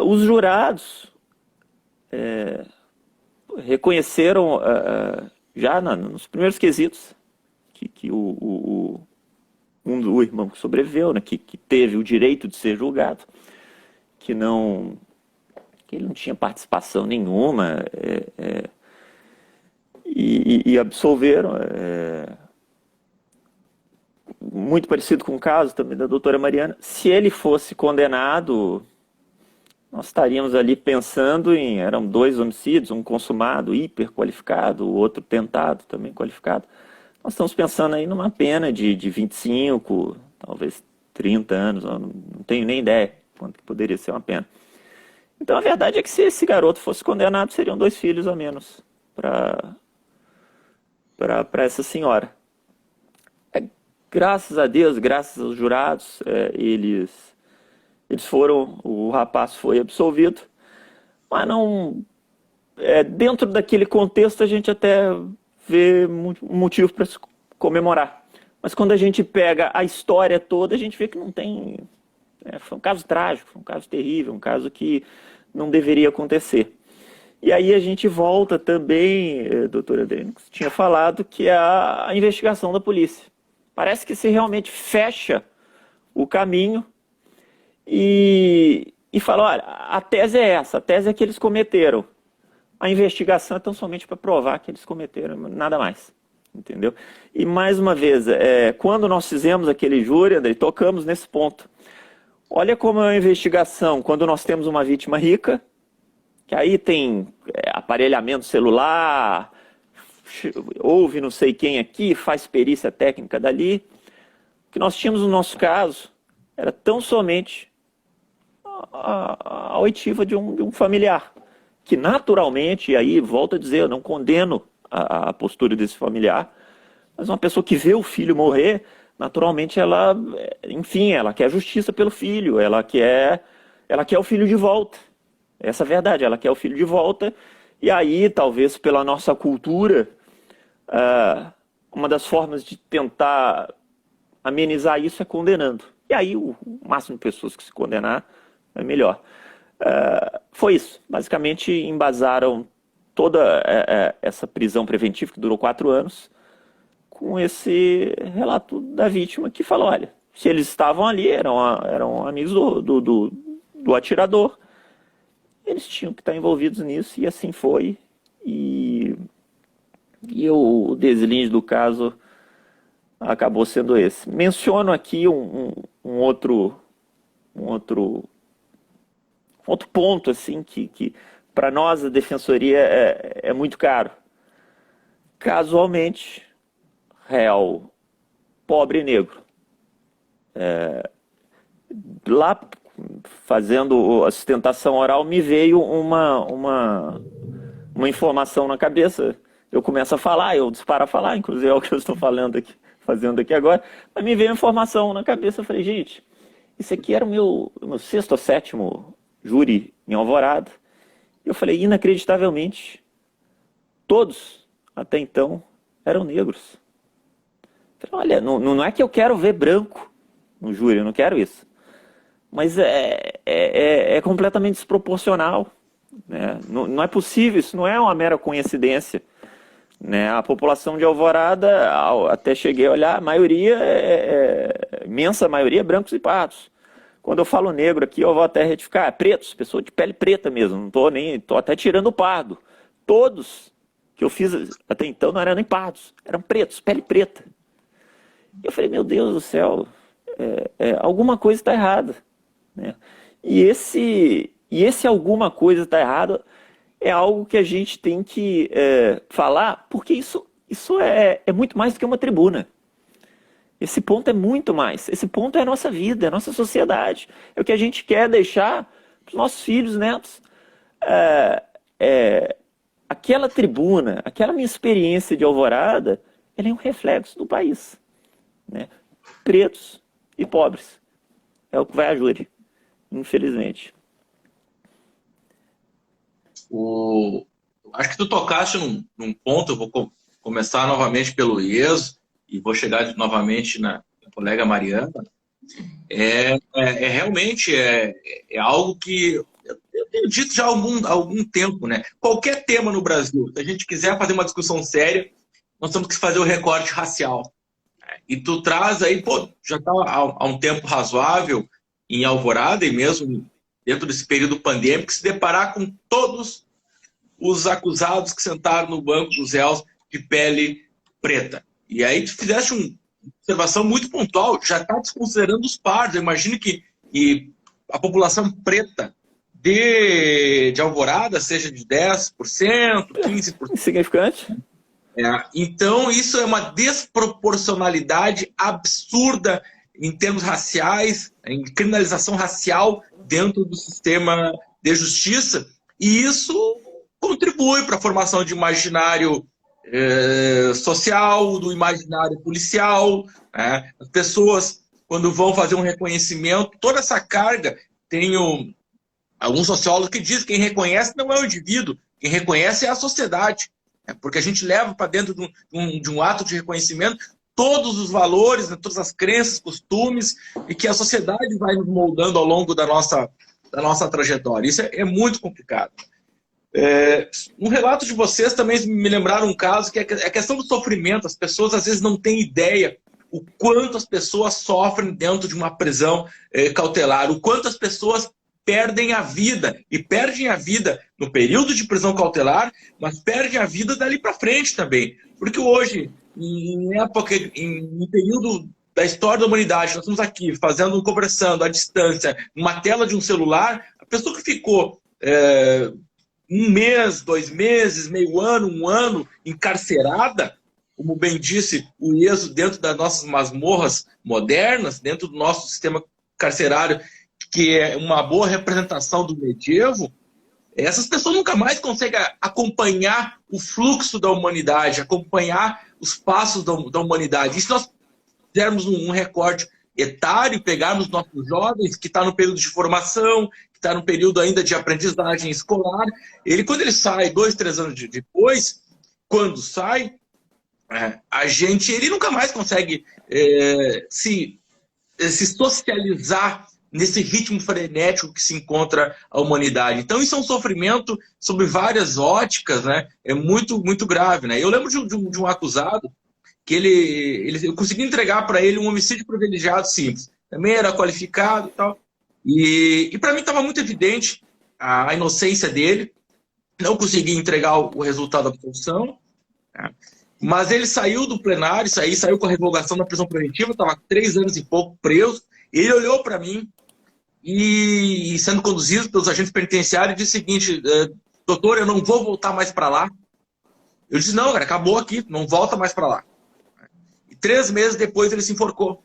Os jurados reconheceram já nos primeiros quesitos que o o irmão que sobreviveu, né, que teve o direito de ser julgado, que ele não tinha participação nenhuma, e absolveram. Muito parecido com o caso também da doutora Mariana. Se ele fosse condenado, nós estaríamos ali pensando eram 2 homicídios, um consumado, hiper qualificado, o outro tentado, também qualificado. Nós estamos pensando aí numa pena de 25, talvez 30 anos, eu não tenho nem ideia quanto que poderia ser uma pena. Então a verdade é que se esse garoto fosse condenado, seriam 2 filhos a menos para essa senhora. Graças a Deus, graças aos jurados, eles foram, o rapaz foi absolvido, mas não, dentro daquele contexto a gente até vê um motivo para se comemorar. Mas quando a gente pega a história toda, a gente vê que não tem... foi um caso trágico, foi um caso terrível, um caso que não deveria acontecer. E aí a gente volta também, doutora Adriana, que você tinha falado, que é a investigação da polícia. Parece que se realmente fecha o caminho e fala, olha, a tese é essa, a tese é que eles cometeram. A investigação é tão somente para provar que eles cometeram, nada mais. Entendeu? E mais uma vez, quando nós fizemos aquele júri, André, tocamos nesse ponto. Olha como é uma investigação, quando nós temos uma vítima rica, que aí tem aparelhamento celular, ouve não sei quem aqui, faz perícia técnica dali. O que nós tínhamos no nosso caso era tão somente a oitiva de um familiar, que naturalmente, e aí volto a dizer, eu não condeno a postura desse familiar, mas uma pessoa que vê o filho morrer, naturalmente ela quer justiça pelo filho, ela quer o filho de volta. Essa é a verdade, ela quer o filho de volta, e aí, talvez pela nossa cultura, uma das formas de tentar amenizar isso é condenando. E aí, o máximo de pessoas que se condenar é melhor. Foi isso. Basicamente, embasaram toda essa prisão preventiva, que durou 4 anos, com esse relato da vítima, que falou, olha, se eles estavam ali, eram amigos do atirador, eles tinham que estar envolvidos nisso, e assim foi. E o deslinde do caso acabou sendo esse. Menciono aqui um outro ponto, assim, que para nós a defensoria é muito caro. Casualmente, réu pobre e negro. Lá, fazendo a sustentação oral, me veio uma informação na cabeça. Eu começo a falar, eu disparo a falar, inclusive é o que eu estou fazendo aqui agora, mas me veio a informação na cabeça. Eu falei, gente, isso aqui era o meu 6º ou 7º júri em Alvorada. Eu falei, inacreditavelmente, todos, até então, eram negros. Eu falei, olha, não é que eu quero ver branco no júri, eu não quero isso. Mas é completamente desproporcional. Né? Não é possível, isso não é uma mera coincidência. Né? A população de Alvorada, até cheguei a olhar, a maioria, imensa maioria, brancos e pardos. Quando eu falo negro aqui, eu vou até retificar, pretos, pessoa de pele preta mesmo, não estou até tirando o pardo. Todos que eu fiz até então não eram nem pardos, eram pretos, pele preta. E eu falei, meu Deus do céu, alguma coisa está errada. Né? E esse alguma coisa está errada é algo que a gente tem que falar, porque isso é muito mais do que uma tribuna. Esse ponto é muito mais. Esse ponto é a nossa vida, é a nossa sociedade. É o que a gente quer deixar para os nossos filhos, netos. Aquela tribuna, aquela minha experiência de Alvorada, ela é um reflexo do país. Né? Pretos e pobres. É o que vai a júri, infelizmente. Acho que tu tocaste num ponto, eu vou começar novamente pelo IESO e vou chegar novamente na colega Mariana. Realmente algo que eu tenho dito já há algum tempo, né? Qualquer tema no Brasil, se a gente quiser fazer uma discussão séria, nós temos que fazer o recorte racial. E tu traz aí, pô, já está há um tempo razoável em Alvorada e mesmo dentro desse período pandêmico, se deparar com todos os acusados que sentaram no banco dos réus de pele preta. E aí tu fizeste uma observação muito pontual, já está desconsiderando os pardos. Eu imagino que a população preta de Alvorada seja de 10%, 15%. Insignificante. Então, isso é uma desproporcionalidade absurda em termos raciais, em criminalização racial dentro do sistema de justiça, e isso contribui para a formação de imaginário social, do imaginário policial. As pessoas, quando vão fazer um reconhecimento, toda essa carga, tem alguns sociólogos que dizem que quem reconhece não é o indivíduo, quem reconhece é a sociedade. Porque a gente leva para dentro de um ato de reconhecimento todos os valores, né, todas as crenças, costumes, e que a sociedade vai nos moldando ao longo da nossa trajetória. Isso é muito complicado. Um relato de vocês também me lembraram um caso que é a questão do sofrimento. As pessoas às vezes não têm ideia o quanto as pessoas sofrem dentro de uma prisão cautelar, o quanto as pessoas perdem a vida, e perdem a vida no período de prisão cautelar, mas perdem a vida dali para frente também. Porque hoje, em período da história da humanidade, nós estamos aqui conversando à distância, numa tela de um celular, a pessoa que ficou 1 mês, 2 meses, meio ano, 1 ano encarcerada, como bem disse o Ieso, dentro das nossas masmorras modernas, dentro do nosso sistema carcerário, que é uma boa representação do medievo, essas pessoas nunca mais conseguem acompanhar o fluxo da humanidade, acompanhar os passos da humanidade. E se nós fizermos um recorte etário, pegarmos nossos jovens, que está no período de formação, que está no período ainda de aprendizagem escolar, quando ele sai 2, 3 anos depois, quando sai, ele nunca mais consegue se socializar nesse ritmo frenético que se encontra a humanidade. Então isso é um sofrimento sobre várias óticas, né? É muito, muito grave, né? Eu lembro de um acusado que eu consegui entregar para ele um homicídio privilegiado simples. Também era qualificado e tal. E para mim estava muito evidente a inocência dele. Não consegui entregar o resultado da absolução, né? Mas ele saiu do plenário, saiu com a revogação da prisão preventiva, estava 3 anos e pouco preso. Ele olhou para mim e, sendo conduzido pelos agentes penitenciários, disse o seguinte: doutor, eu não vou voltar mais para lá. Eu disse: não, cara, acabou aqui, não volta mais para lá. E 3 meses depois ele se enforcou.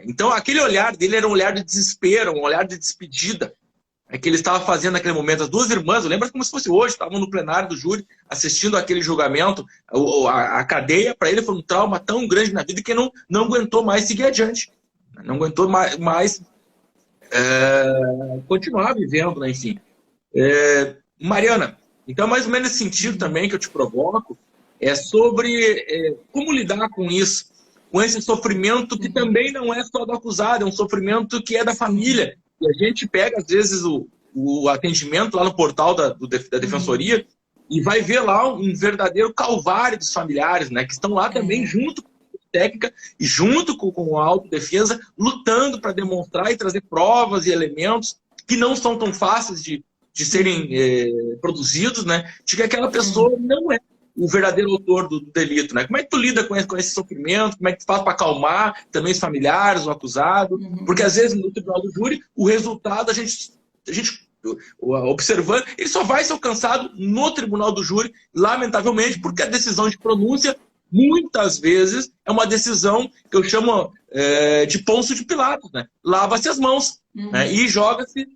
Então aquele olhar dele era um olhar de desespero, um olhar de despedida, que ele estava fazendo naquele momento. As 2 irmãs, eu lembro como se fosse hoje, estavam no plenário do júri assistindo aquele julgamento. A cadeia para ele foi um trauma tão grande na vida que não aguentou mais seguir adiante. Não aguentou mais continuar vivendo, né? Enfim. Mariana, então mais ou menos nesse sentido também que eu te provoco, é sobre como lidar com isso, com esse sofrimento que também não é só do acusado, é um sofrimento que é da família. E a gente pega, às vezes, o atendimento lá no portal da Defensoria e vai ver lá um verdadeiro calvário dos familiares, né? Que estão lá também junto com técnica e junto com a autodefesa, lutando para demonstrar e trazer provas e elementos que não são tão fáceis de serem produzidos, né? De que aquela pessoa não é o verdadeiro autor do delito, né? Como é que tu lida com esse sofrimento? Como é que tu faz para acalmar também os familiares, o acusado? Porque às vezes no tribunal do júri, o resultado a gente observando, ele só vai ser alcançado no tribunal do júri, lamentavelmente, porque a decisão de pronúncia muitas vezes é uma decisão que eu chamo de Pôncio de Pilatos, né? Lava-se as mãos, né? E joga-se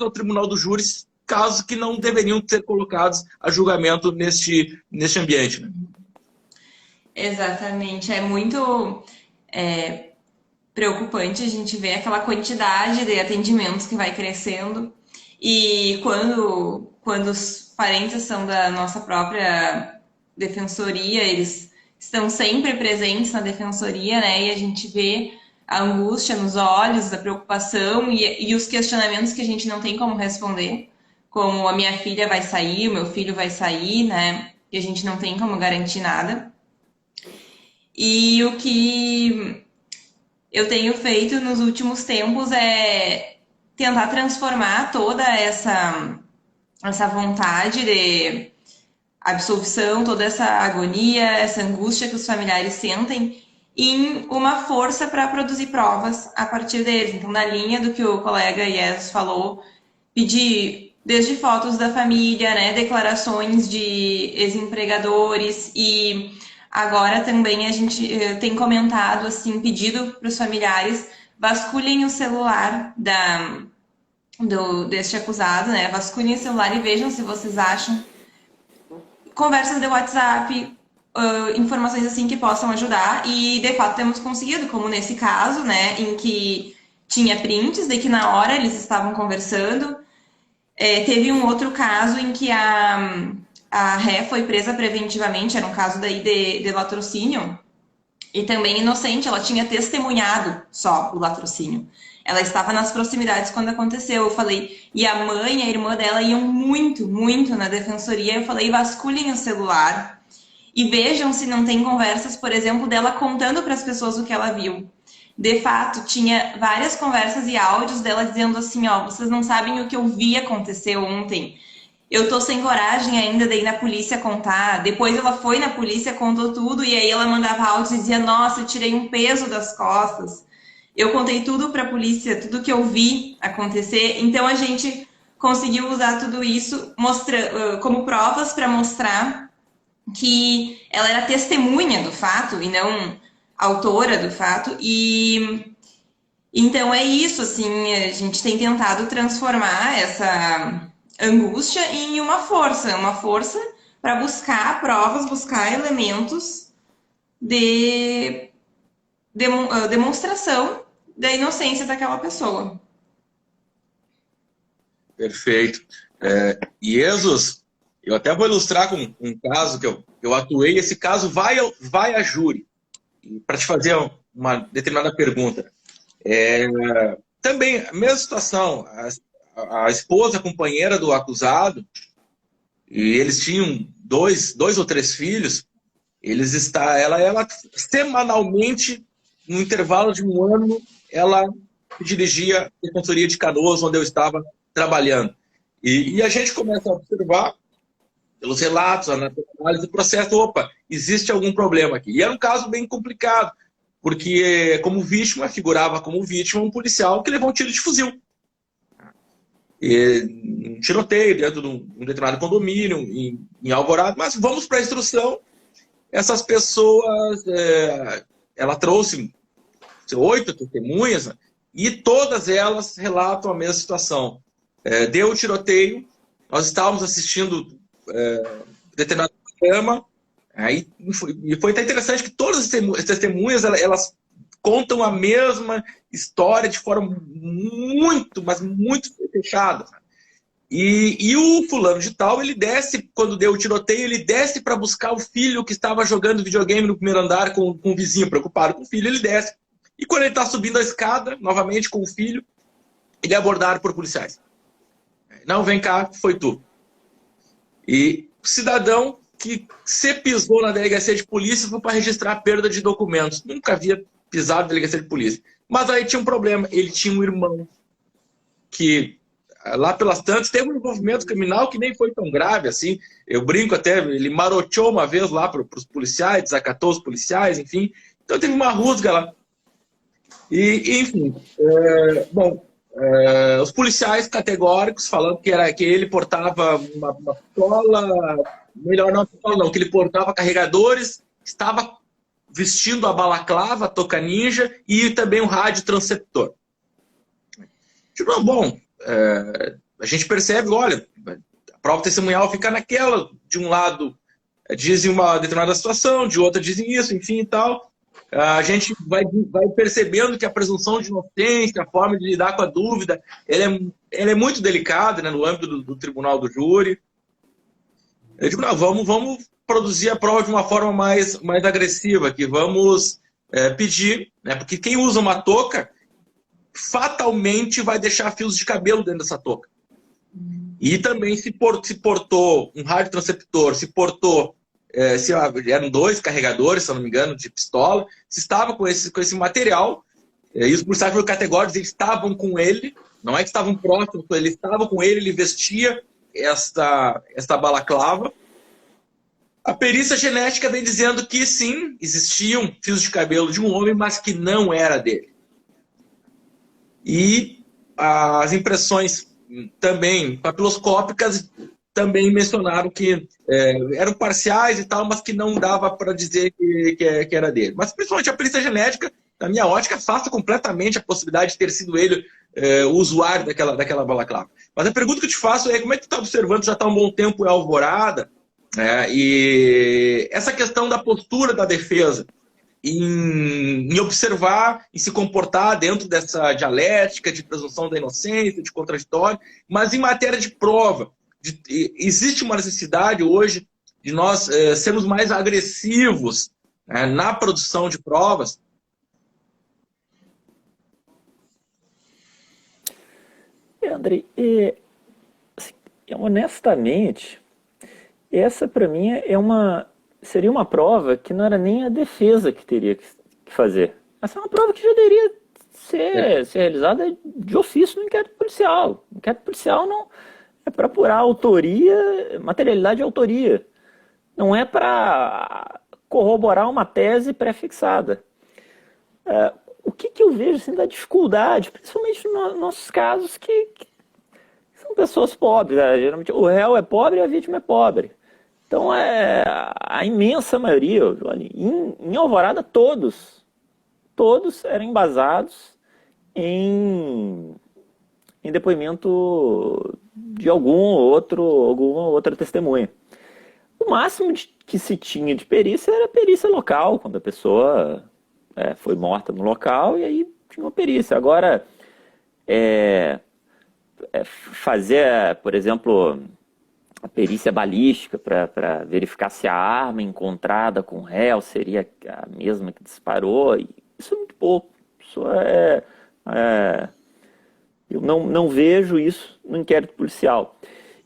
ao tribunal do júri casos que não deveriam ser colocados a julgamento neste ambiente, né? Exatamente. É muito preocupante a gente ver aquela quantidade de atendimentos que vai crescendo. E quando os parentes são da nossa própria defensoria, eles estão sempre presentes na defensoria, né? E a gente vê a angústia nos olhos, a preocupação e os questionamentos que a gente não tem como responder, como a minha filha vai sair, o meu filho vai sair, né? E a gente não tem como garantir nada. E o que eu tenho feito nos últimos tempos é tentar transformar toda essa vontade de absolvição, toda essa agonia, essa angústia que os familiares sentem, em uma força para produzir provas a partir deles. Então, na linha do que o colega Yes falou, pedir desde fotos da família, né, declarações de ex-empregadores, e agora também a gente tem comentado, assim, pedido para os familiares vasculhem o celular deste acusado, né, vasculhem o celular e vejam se vocês acham conversas de WhatsApp, informações assim que possam ajudar, e de fato temos conseguido, como nesse caso, né, em que tinha prints de que na hora eles estavam conversando. Teve um outro caso em que a ré foi presa preventivamente, era um caso daí de latrocínio, e também inocente, ela tinha testemunhado só o latrocínio. Ela estava nas proximidades quando aconteceu. Eu falei, e a mãe e a irmã dela iam muito, muito na defensoria. Eu falei, vasculhem o celular e vejam se não tem conversas, por exemplo, dela contando para as pessoas o que ela viu. De fato, tinha várias conversas e áudios dela dizendo assim, ó, vocês não sabem o que eu vi acontecer ontem. Eu tô sem coragem ainda de ir na polícia contar. Depois ela foi na polícia, contou tudo, e aí ela mandava áudios e dizia, nossa, eu tirei um peso das costas. Eu contei tudo para a polícia, tudo que eu vi acontecer. Então a gente conseguiu usar tudo isso como provas para mostrar que ela era testemunha do fato e não autora do fato. E então é isso, assim, a gente tem tentado transformar essa angústia em uma força para buscar provas, buscar elementos de demonstração da inocência daquela pessoa. Perfeito. E Jesus, eu até vou ilustrar com um caso que eu atuei. Esse caso vai a júri para te fazer uma determinada pergunta. Também a mesma situação. A esposa, a companheira do acusado, e eles tinham dois ou três filhos. Ela semanalmente, no intervalo de um ano, ela dirigia a defensoria de Canoas, onde eu estava trabalhando. E a gente começa a observar, pelos relatos, a análise do processo, opa, existe algum problema aqui. E era um caso bem complicado, porque figurava como vítima um policial que levou um tiro de fuzil. Um tiroteio dentro de um determinado condomínio, em Alvorada. Mas vamos para a instrução. Essas pessoas, ela trouxe 8 testemunhas, e todas elas relatam a mesma situação. Deu o tiroteio, nós estávamos assistindo determinado programa, e foi até interessante que todas as testemunhas, elas contam a mesma história de forma muito, mas muito fechada. E o fulano de tal, ele desce, quando deu o tiroteio, ele desce para buscar o filho que estava jogando videogame no primeiro andar com o vizinho, preocupado com o filho, ele desce. E quando ele está subindo a escada, novamente com o filho, ele é abordado por policiais. Não, vem cá, foi tu. E o cidadão que se pisou na delegacia de polícia foi para registrar a perda de documentos. Nunca havia pisado na delegacia de polícia. Mas aí tinha um problema. Ele tinha um irmão que, lá pelas tantas, teve um envolvimento criminal que nem foi tão grave assim. Eu brinco até, ele maroteou uma vez lá para os policiais, desacatou os policiais, enfim. Então teve uma rusga lá. E enfim, os policiais categóricos falando que ele portava uma pistola, melhor não pistola não, que ele portava carregadores, estava vestindo a balaclava, a touca ninja e também um rádio transceptor. Tipo, bom, a gente percebe, olha, a prova testemunhal fica naquela, de um lado dizem uma determinada situação, de outra dizem isso, enfim e tal. A gente vai percebendo que a presunção de inocência, a forma de lidar com a dúvida, ela é muito delicada, né, no âmbito do tribunal do júri. Eu digo, não, vamos produzir a prova de uma forma mais agressiva, que vamos pedir, né, porque quem usa uma touca fatalmente vai deixar fios de cabelo dentro dessa touca. E também se portou um radiotransceptor, se portou eram 2 carregadores, se eu não me engano, de pistola, se estava com esse material, e os policiais foram categóricos, eles estavam com ele, não é que estavam próximos, eles estavam com ele vestia esta balaclava. A perícia genética vem dizendo que sim, existiam fios de cabelo de um homem, mas que não era dele. E as impressões também papiloscópicas também mencionaram que eram parciais e tal, mas que não dava para dizer que era dele. Mas principalmente a perícia genética, na minha ótica, afasta completamente a possibilidade de ter sido ele o usuário daquela balaclava. Mas a pergunta que eu te faço é como é que tu está observando, já está um bom tempo em Alvorada, e essa questão da postura da defesa em observar e se comportar dentro dessa dialética de presunção da inocência, de contraditório, mas em matéria de prova. Existe uma necessidade hoje de nós sermos mais agressivos na produção de provas? André, assim, honestamente, essa para mim seria uma prova que não era nem a defesa que teria que fazer. Essa é uma prova que já deveria ser realizada de ofício no inquérito policial. O inquérito policial não é para apurar autoria, materialidade e autoria. Não é para corroborar uma tese pré-fixada. O que eu vejo assim, da dificuldade, principalmente nos nossos casos que são pessoas pobres. Geralmente o réu é pobre e a vítima é pobre. Então, a imensa maioria, em Alvorada, todos eram embasados em depoimento de alguma outra testemunha. O máximo que se tinha de perícia era perícia local, quando a pessoa foi morta no local, e aí tinha uma perícia. Agora, fazer, por exemplo, a perícia balística para verificar se a arma encontrada com o réu seria a mesma que disparou, isso é muito pouco. Isso eu não vejo isso no inquérito policial.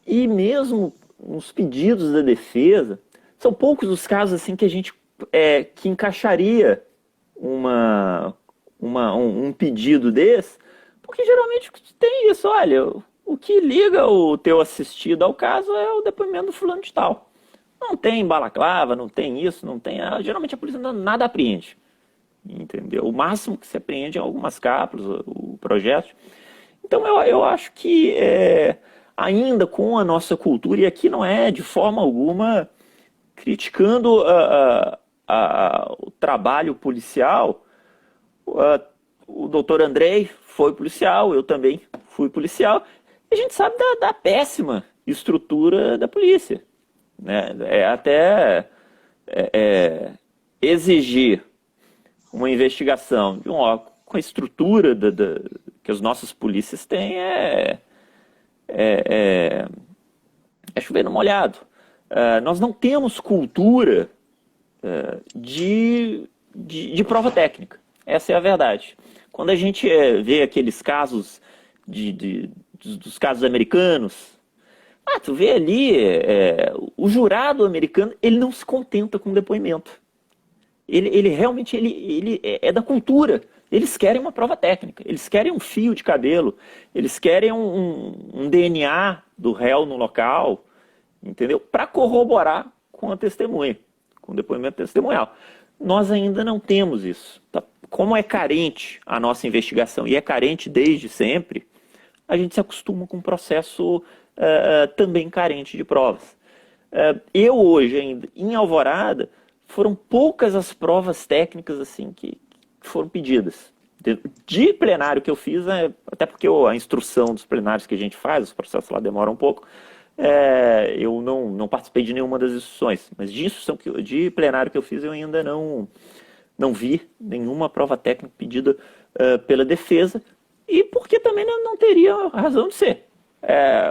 E mesmo nos pedidos da defesa, são poucos os casos assim que a gente que encaixaria um pedido desse, porque geralmente tem isso, olha, o que liga o teu assistido ao caso é o depoimento do fulano de tal. Não tem balaclava, não tem isso, não tem... Geralmente a polícia nada apreende, entendeu? O máximo que se apreende é algumas cápsulas, o projeto. Então eu acho que ainda com a nossa cultura, e aqui não é de forma alguma criticando o trabalho policial, o doutor Andrei foi policial, eu também fui policial, e a gente sabe da péssima estrutura da polícia, né? Até exigir uma investigação com a estrutura que as nossas polícias têm é chover no molhado. Nós não temos cultura de prova técnica. Essa é a verdade. Quando a gente vê aqueles casos dos casos americanos, tu vê ali o jurado americano, ele não se contenta com o depoimento. Ele realmente é da cultura. Eles querem uma prova técnica, eles querem um fio de cabelo, eles querem um DNA do réu no local, entendeu? Para corroborar com a testemunha, com o depoimento testemunhal. Nós ainda não temos isso. Tá? Como é carente a nossa investigação, e é carente desde sempre, a gente se acostuma com um processo também carente de provas. Eu hoje, ainda, em Alvorada, foram poucas as provas técnicas assim que foram pedidas. De plenário que eu fiz, até porque a instrução dos plenários que a gente faz, os processos lá demoram um pouco, eu não participei de nenhuma das instruções, mas de plenário que eu fiz eu ainda não vi nenhuma prova técnica pedida pela defesa, e porque também não teria razão de ser.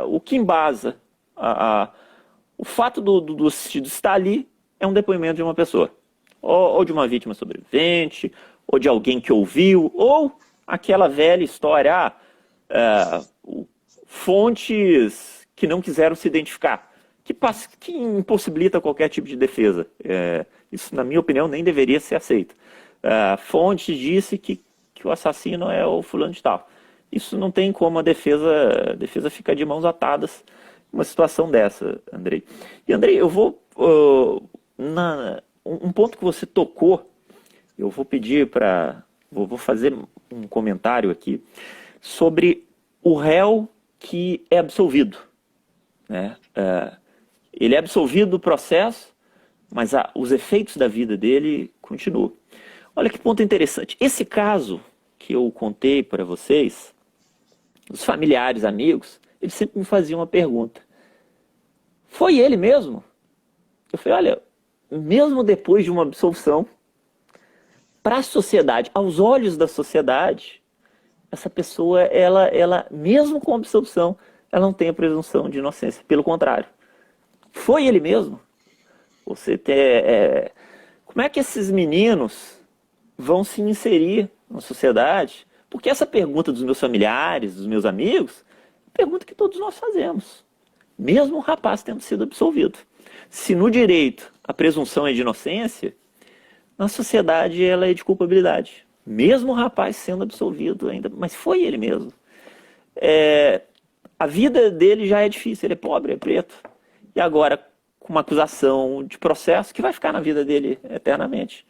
O que embasa o fato do assistido estar ali é um depoimento de uma pessoa, ou de uma vítima sobrevivente, ou de alguém que ouviu, ou aquela velha história, fontes que não quiseram se identificar, que impossibilita qualquer tipo de defesa. Isso, na minha opinião, nem deveria ser aceito. A fonte disse que o assassino é o fulano de tal. Isso não tem como a defesa ficar de mãos atadas numa situação dessa, Andrei. E, Andrei, eu vou... um ponto que você tocou, eu vou pedir para... Vou fazer um comentário aqui sobre o réu que é absolvido, né? Ele é absolvido do processo, mas os efeitos da vida dele continuam. Olha que ponto interessante. Esse caso que eu contei para vocês, os familiares, amigos, eles sempre me faziam uma pergunta. Foi ele mesmo? Eu falei, olha, mesmo depois de uma absolvição, para a sociedade, aos olhos da sociedade, essa pessoa, ela mesmo com absolvição, ela não tem a presunção de inocência. Pelo contrário. Foi ele mesmo? Como é que esses meninos vão se inserir na sociedade? Porque essa pergunta dos meus familiares, dos meus amigos, é uma pergunta que todos nós fazemos. Mesmo o rapaz tendo sido absolvido. Se no direito a presunção é de inocência, na sociedade ela é de culpabilidade. Mesmo o rapaz sendo absolvido ainda, mas foi ele mesmo. A vida dele já é difícil, ele é pobre, é preto. E agora, com uma acusação de processo que vai ficar na vida dele eternamente.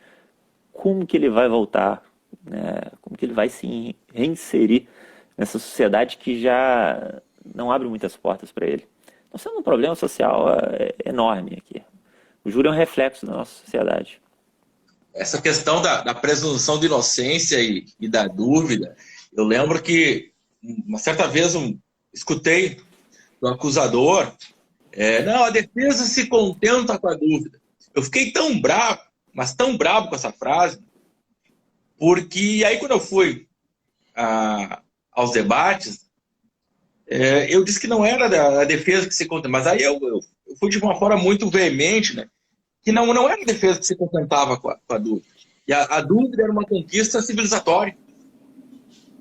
Como que ele vai voltar? Né? Como que ele vai se reinserir nessa sociedade que já não abre muitas portas para ele? Nós temos um problema social enorme aqui. O júri é um reflexo da nossa sociedade. Essa questão da presunção de inocência e da dúvida, eu lembro que uma certa vez escutei do acusador, não, a defesa se contenta com a dúvida. Eu fiquei tão bravo, mas tão bravo com essa frase, porque aí quando eu fui aos debates, eu disse que não era a defesa que se contentava, mas aí eu fui de uma forma muito veemente, né? Que não era a defesa que se contentava com a dúvida. E a dúvida era uma conquista civilizatória.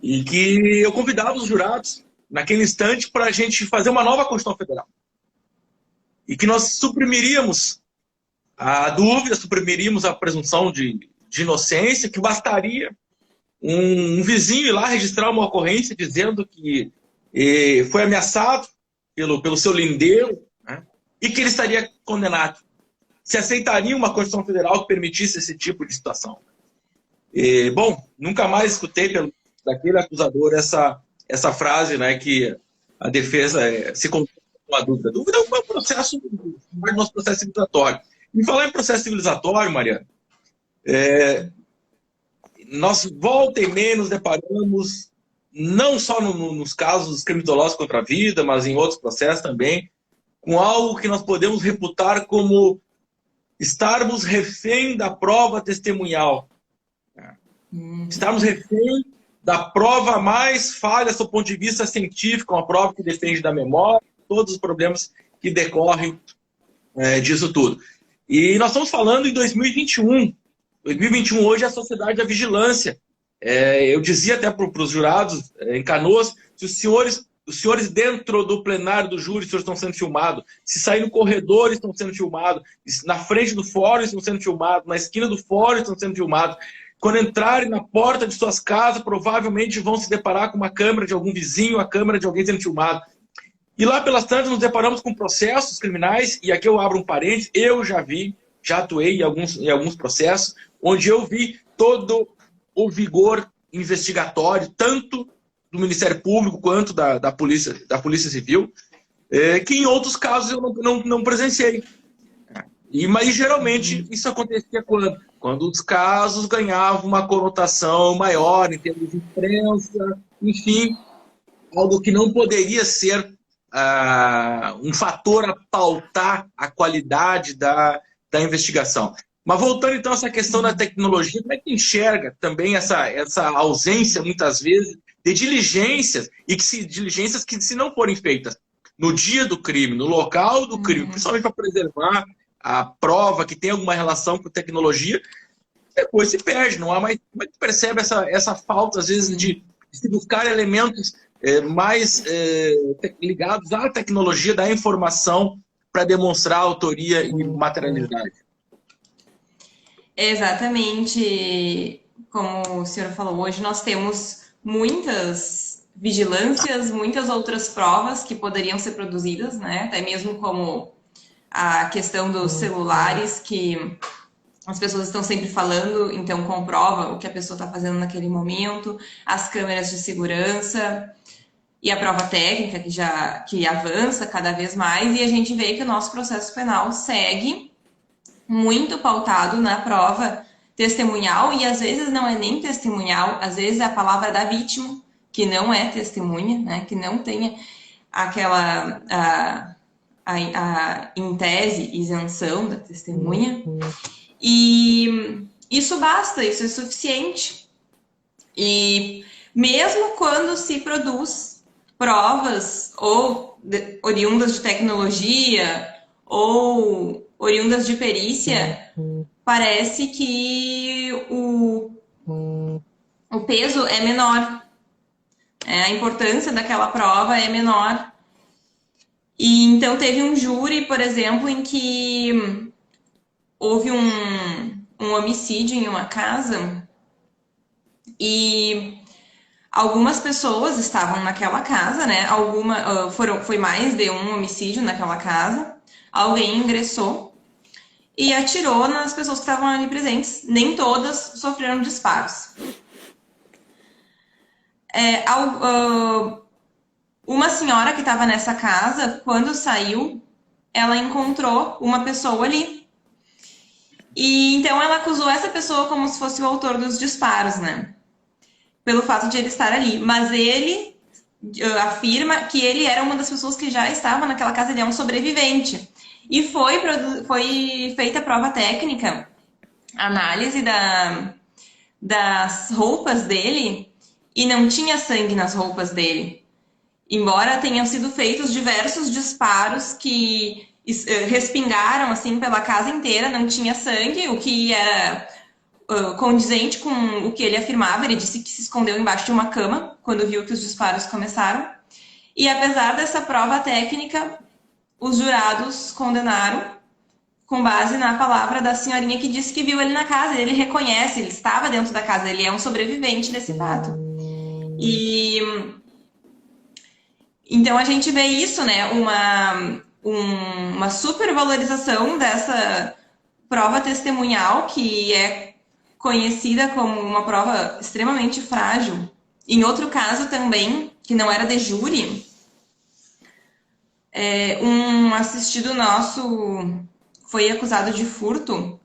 E que eu convidava os jurados, naquele instante, para a gente fazer uma nova Constituição Federal. E que nós suprimiríamos a dúvida, suprimiríamos a presunção de inocência, que bastaria um vizinho ir lá registrar uma ocorrência dizendo que foi ameaçado pelo seu lindeiro, né, e que ele estaria condenado. Se aceitaria uma Constituição Federal que permitisse esse tipo de situação. Bom, nunca mais escutei daquele acusador essa frase, né, que a defesa se contenta com a dúvida. A dúvida é um processo, nosso processo civilizatório. E falar em processo civilizatório, Mariana, nós volta e meia nos deparamos, não só nos casos dos crimes dolosos contra a vida, mas em outros processos também, com algo que nós podemos reputar como estarmos refém da prova testemunhal. Estarmos refém da prova mais falha do ponto de vista científico, uma prova que depende da memória, todos os problemas que decorrem disso tudo. E nós estamos falando em 2021. 2021 hoje é a sociedade da vigilância. Eu dizia até para os jurados em Canoas, se os senhores dentro do plenário do júri, os senhores estão sendo filmados. Se sair no corredor, estão sendo filmados. Na frente do fórum, estão sendo filmados. Na esquina do fórum, estão sendo filmados. Quando entrarem na porta de suas casas, provavelmente vão se deparar com uma câmera de algum vizinho, a câmera de alguém sendo filmado. E lá pelas tantas nos deparamos com processos criminais, e aqui eu abro um parênteses, eu já atuei em alguns processos, onde eu vi todo o vigor investigatório, tanto do Ministério Público quanto da Polícia Civil, que em outros casos eu não presenciei. Mas geralmente isso acontecia quando os casos ganhavam uma conotação maior em termos de imprensa, enfim, algo que não poderia ser um fator a pautar a qualidade da investigação. Mas voltando então a essa questão da tecnologia, como é que enxerga também essa ausência, muitas vezes, de diligências, diligências que, se não forem feitas no dia do crime, no local do crime, principalmente para preservar a prova que tem alguma relação com tecnologia, depois se perde, não há mais. Como é que percebe essa falta, às vezes, de se buscar elementos mais ligados à tecnologia da informação para demonstrar autoria e materialidade. Exatamente, como o senhor falou, hoje nós temos muitas vigilâncias, muitas outras provas que poderiam ser produzidas, né? Até mesmo como a questão dos celulares, que as pessoas estão sempre falando, então comprova o que a pessoa está fazendo naquele momento, as câmeras de segurança e a prova técnica que avança cada vez mais, e a gente vê que o nosso processo penal segue muito pautado na prova testemunhal, e às vezes não é nem testemunhal, às vezes é a palavra da vítima, que não é testemunha, né? Que não tenha aquela, em tese, isenção da testemunha. E isso basta, isso é suficiente. E mesmo quando se produz provas ou oriundas de tecnologia ou oriundas de perícia, parece que o peso é menor. A importância daquela prova é menor. E então teve um júri, por exemplo, em que houve um homicídio em uma casa e algumas pessoas estavam naquela casa, né? Foi mais de um homicídio naquela casa. Alguém ingressou e atirou nas pessoas que estavam ali presentes. Nem todas sofreram disparos. Uma senhora que estava nessa casa, quando saiu, ela encontrou uma pessoa ali. E então ela acusou essa pessoa como se fosse o autor dos disparos, né? Pelo fato de ele estar ali. Mas ele afirma que ele era uma das pessoas que já estava naquela casa, ele é um sobrevivente. E foi feita a prova técnica, análise das roupas dele, e não tinha sangue nas roupas dele. Embora tenham sido feitos diversos disparos que respingaram assim pela casa inteira, não tinha sangue, o que era condizente com o que ele afirmava. Ele disse que se escondeu embaixo de uma cama quando viu que os disparos começaram. E apesar dessa prova técnica, os jurados condenaram com base na palavra da senhorinha que disse que viu ele na casa. Ele reconhece, ele estava dentro da casa, ele é um sobrevivente desse fato. E então a gente vê isso, né? Uma supervalorização dessa prova testemunhal, que é conhecida como uma prova extremamente frágil. Em outro caso também, que não era de júri, um assistido nosso foi acusado de furto.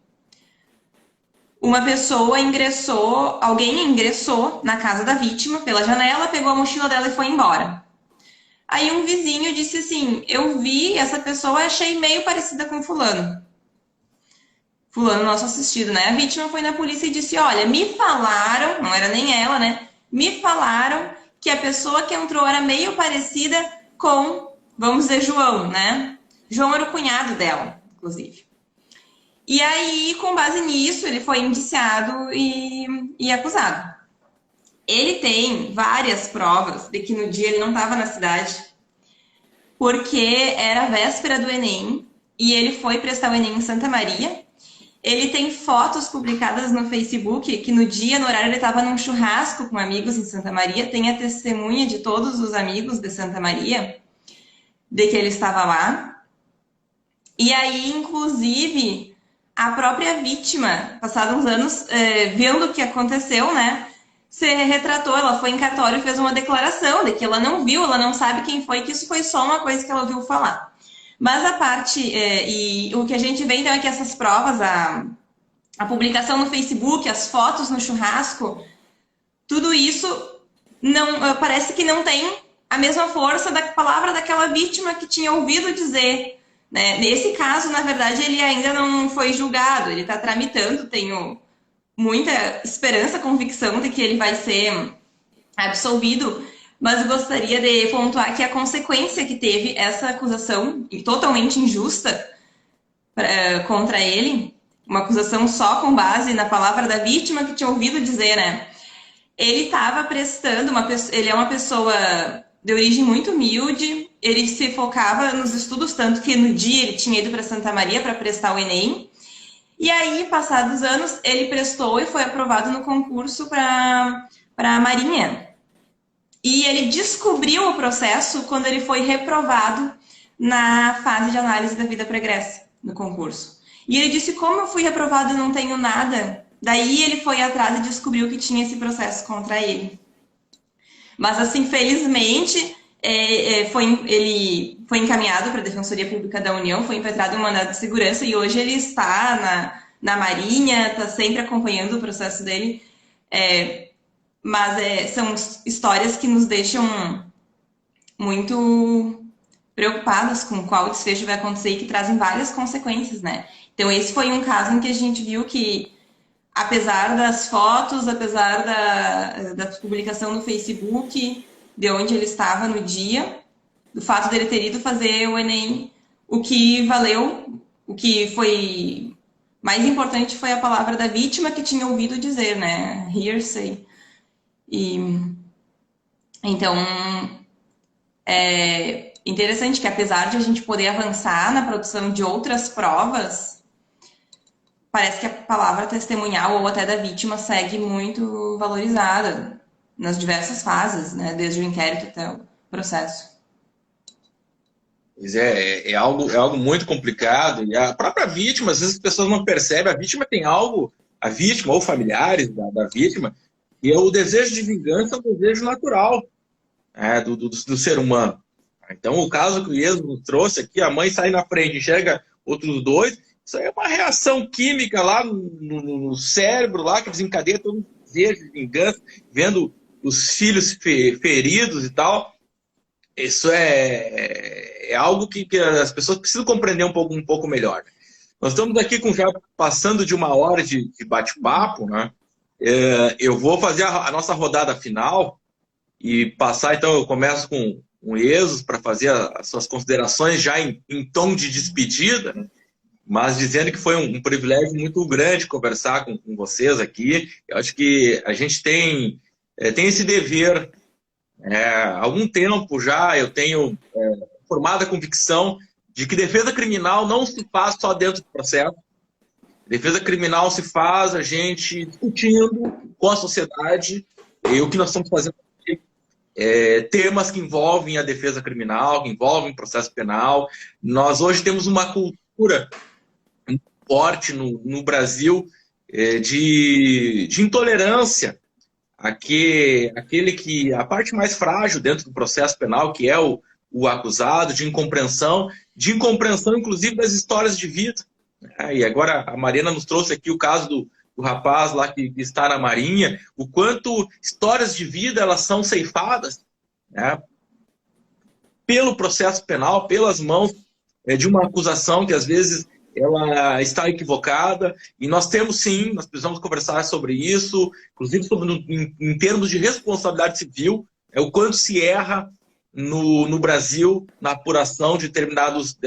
Alguém ingressou na casa da vítima pela janela, pegou a mochila dela e foi embora. Aí um vizinho disse assim: eu vi essa pessoa, achei meio parecida com fulano. Fulano, nosso assistido, né? A vítima foi na polícia e disse: olha, me falaram, não era nem ela, né? Me falaram que a pessoa que entrou era meio parecida com, vamos dizer, João, né? João era o cunhado dela, inclusive. E aí, com base nisso, ele foi indiciado e acusado. Ele tem várias provas de que no dia ele não estava na cidade, porque era a véspera do Enem e ele foi prestar o Enem em Santa Maria. Ele tem fotos publicadas no Facebook que no dia, no horário, ele estava num churrasco com amigos em Santa Maria. Tem a testemunha de todos os amigos de Santa Maria de que ele estava lá. E aí, inclusive, a própria vítima, passados uns anos, vendo o que aconteceu, né, se retratou. Ela foi em cartório e fez uma declaração de que ela não viu, ela não sabe quem foi, que isso foi só uma coisa que ela ouviu falar. Mas a parte, e o que a gente vê então é que essas provas, a publicação no Facebook, as fotos no churrasco, tudo isso não parece que não tem a mesma força da palavra daquela vítima que tinha ouvido dizer, né? Nesse caso, na verdade, ele ainda não foi julgado, ele está tramitando, tenho muita esperança, convicção de que ele vai ser absolvido, mas gostaria de pontuar que a consequência que teve essa acusação, totalmente injusta contra ele, uma acusação só com base na palavra da vítima que tinha ouvido dizer, né? Ele estava prestando, ele é uma pessoa de origem muito humilde, ele se focava nos estudos, tanto que no dia ele tinha ido para Santa Maria para prestar o Enem. E aí, passados anos, ele prestou e foi aprovado no concurso para a Marinha. E ele descobriu o processo quando ele foi reprovado na fase de análise da vida pregressa no concurso. E ele disse, como eu fui reprovado e não tenho nada, daí ele foi atrás e descobriu que tinha esse processo contra ele. Mas, assim, felizmente, ele foi encaminhado para a Defensoria Pública da União, foi impetrado um mandado de segurança e hoje ele está na Marinha, está sempre acompanhando o processo dele. Mas são histórias que nos deixam muito preocupadas com qual desfecho vai acontecer e que trazem várias consequências, né? Então, esse foi um caso em que a gente viu que, apesar das fotos, apesar da publicação no Facebook, de onde ele estava no dia, do fato dele ter ido fazer o Enem, o que valeu, o que foi mais importante foi a palavra da vítima que tinha ouvido dizer, né? Hearsay. Então, é interessante que, apesar de a gente poder avançar na produção de outras provas, parece que a palavra testemunhal ou até da vítima segue muito valorizada nas diversas fases, né? Desde o inquérito até o processo. Pois é algo muito complicado. E a própria vítima, às vezes as pessoas não percebem, a vítima tem algo, a vítima ou familiares da vítima, e o desejo de vingança é um desejo natural do ser humano. Então, o caso que o Iesmo nos trouxe aqui, a mãe sai na frente, enxerga outros dois, isso aí é uma reação química lá no cérebro, lá que desencadeia todo um desejo de vingança, vendo os filhos feridos e tal. Isso é algo que as pessoas precisam compreender um pouco melhor. Nós estamos aqui já passando de 1 hora de bate-papo, né? Eu vou fazer a nossa rodada final e passar, então eu começo com o Iesus para fazer as suas considerações já em tom de despedida, né? Mas dizendo que foi um privilégio muito grande conversar com vocês aqui. Eu acho que a gente tem esse dever. Há algum tempo já eu tenho formada convicção de que defesa criminal não se faz só dentro do processo. Defesa criminal se faz a gente discutindo com a sociedade, e o que nós estamos fazendo aqui temas que envolvem a defesa criminal, que envolvem o processo penal. Nós hoje temos uma cultura forte no Brasil de intolerância. Aquele que a parte mais frágil dentro do processo penal, que é o acusado, de incompreensão inclusive das histórias de vida. E agora a Mariana nos trouxe aqui o caso do rapaz lá que está na Marinha, o quanto histórias de vida elas são ceifadas, né, pelo processo penal, pelas mãos de uma acusação que às vezes ela está equivocada, e nós precisamos conversar sobre isso, inclusive em termos de responsabilidade civil, o quanto se erra no Brasil na apuração de determinados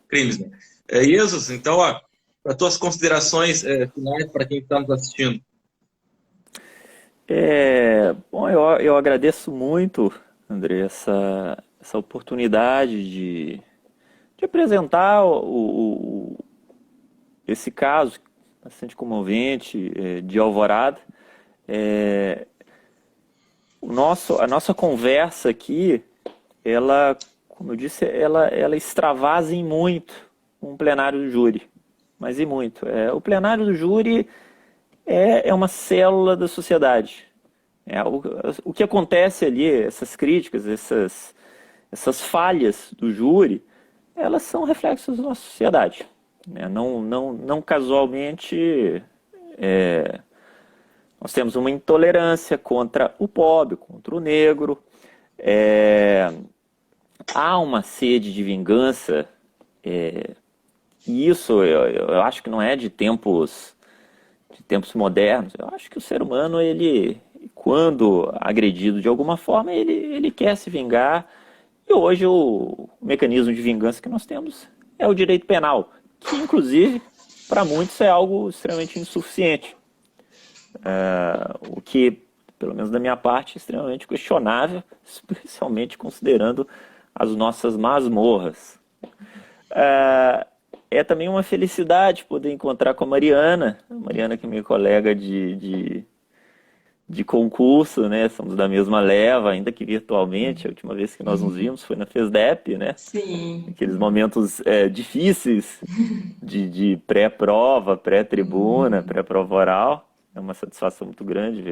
crimes. Né? Iesus, então, para tuas considerações finais para quem está nos assistindo. Bom, eu agradeço muito, André, essa oportunidade de apresentar esse caso bastante comovente de Alvorada. A nossa conversa aqui, ela, como eu disse, ela extravasa em muito um plenário do júri, mas em muito. O plenário do júri é uma célula da sociedade. O que acontece ali, essas críticas, essas falhas do júri, elas são reflexos da nossa sociedade. Não casualmente, nós temos uma intolerância contra o pobre, contra o negro. Há uma sede de vingança, e isso eu acho que não é de tempos modernos. Eu acho que o ser humano, ele, quando agredido de alguma forma, ele quer se vingar. E hoje o mecanismo de vingança que nós temos é o direito penal, que inclusive para muitos é algo extremamente insuficiente. O que, pelo menos da minha parte, é extremamente questionável, especialmente considerando as nossas masmorras. É também uma felicidade poder encontrar com a Mariana que é minha colega de concurso, né? Somos da mesma leva, ainda que virtualmente. A última vez que nós nos vimos foi na FESDEP, né? Sim. Aqueles momentos difíceis de pré-prova, pré-tribuna, pré-prova oral. É uma satisfação muito grande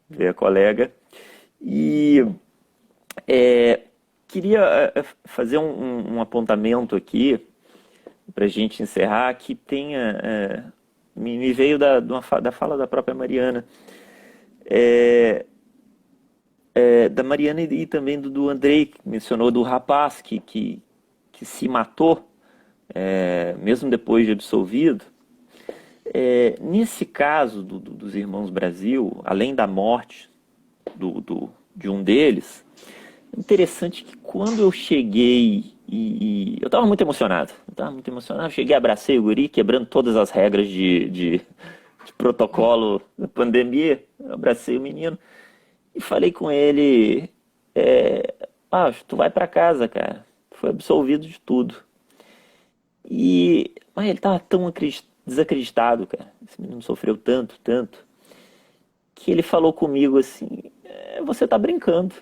ver a colega. E queria fazer um apontamento aqui para a gente encerrar, que me veio da fala da própria Mariana. Da Mariana e também do Andrei, que mencionou do rapaz que se matou, mesmo depois de absolvido. Nesse caso dos Irmãos Brasil, além da morte de um deles, é interessante que quando eu cheguei eu estava muito emocionado, cheguei, abracei o guri, quebrando todas as regras de protocolo da pandemia, eu abracei o menino e falei com ele, tu vai para casa, cara, foi absolvido de tudo. Mas ele estava tão desacreditado, cara, esse menino sofreu tanto, que ele falou comigo assim, você tá brincando.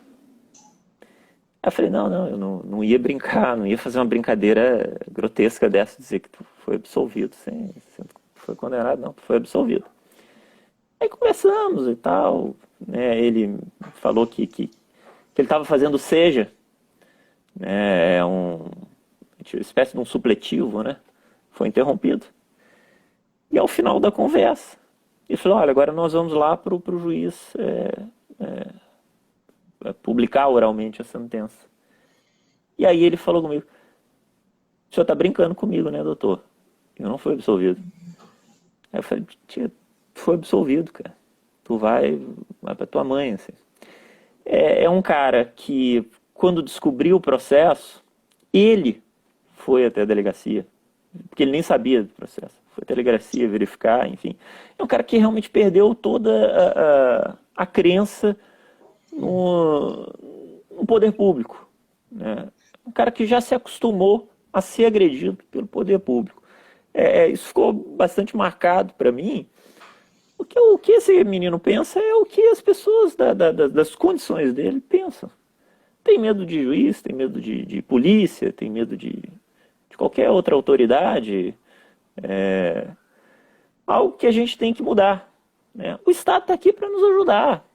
Aí eu falei, não, eu não ia brincar, não ia fazer uma brincadeira grotesca dessa, dizer que tu foi absolvido, você foi condenado, não, tu foi absolvido. Aí conversamos e tal, né, ele falou que ele estava fazendo seja, né, uma espécie de um supletivo, né, foi interrompido. E ao final da conversa, ele falou, olha, agora nós vamos lá pro juiz publicar oralmente a sentença. E aí ele falou comigo, o senhor está brincando comigo, né, doutor? Eu não fui absolvido. Aí eu falei, tia, tu foi absolvido, cara. Tu vai para tua mãe, assim. É um cara que, quando descobriu o processo, ele foi até a delegacia, porque ele nem sabia do processo. Foi até a delegacia verificar, enfim. É um cara que realmente perdeu toda a crença no poder público, né? Um cara que já se acostumou a ser agredido pelo poder público. Isso ficou bastante marcado para mim, porque o que esse menino pensa é o que as pessoas das condições dele pensam. Tem medo de juiz, tem medo de polícia, tem medo de qualquer outra autoridade. Algo que a gente tem que mudar, né? O Estado está aqui para nos ajudar.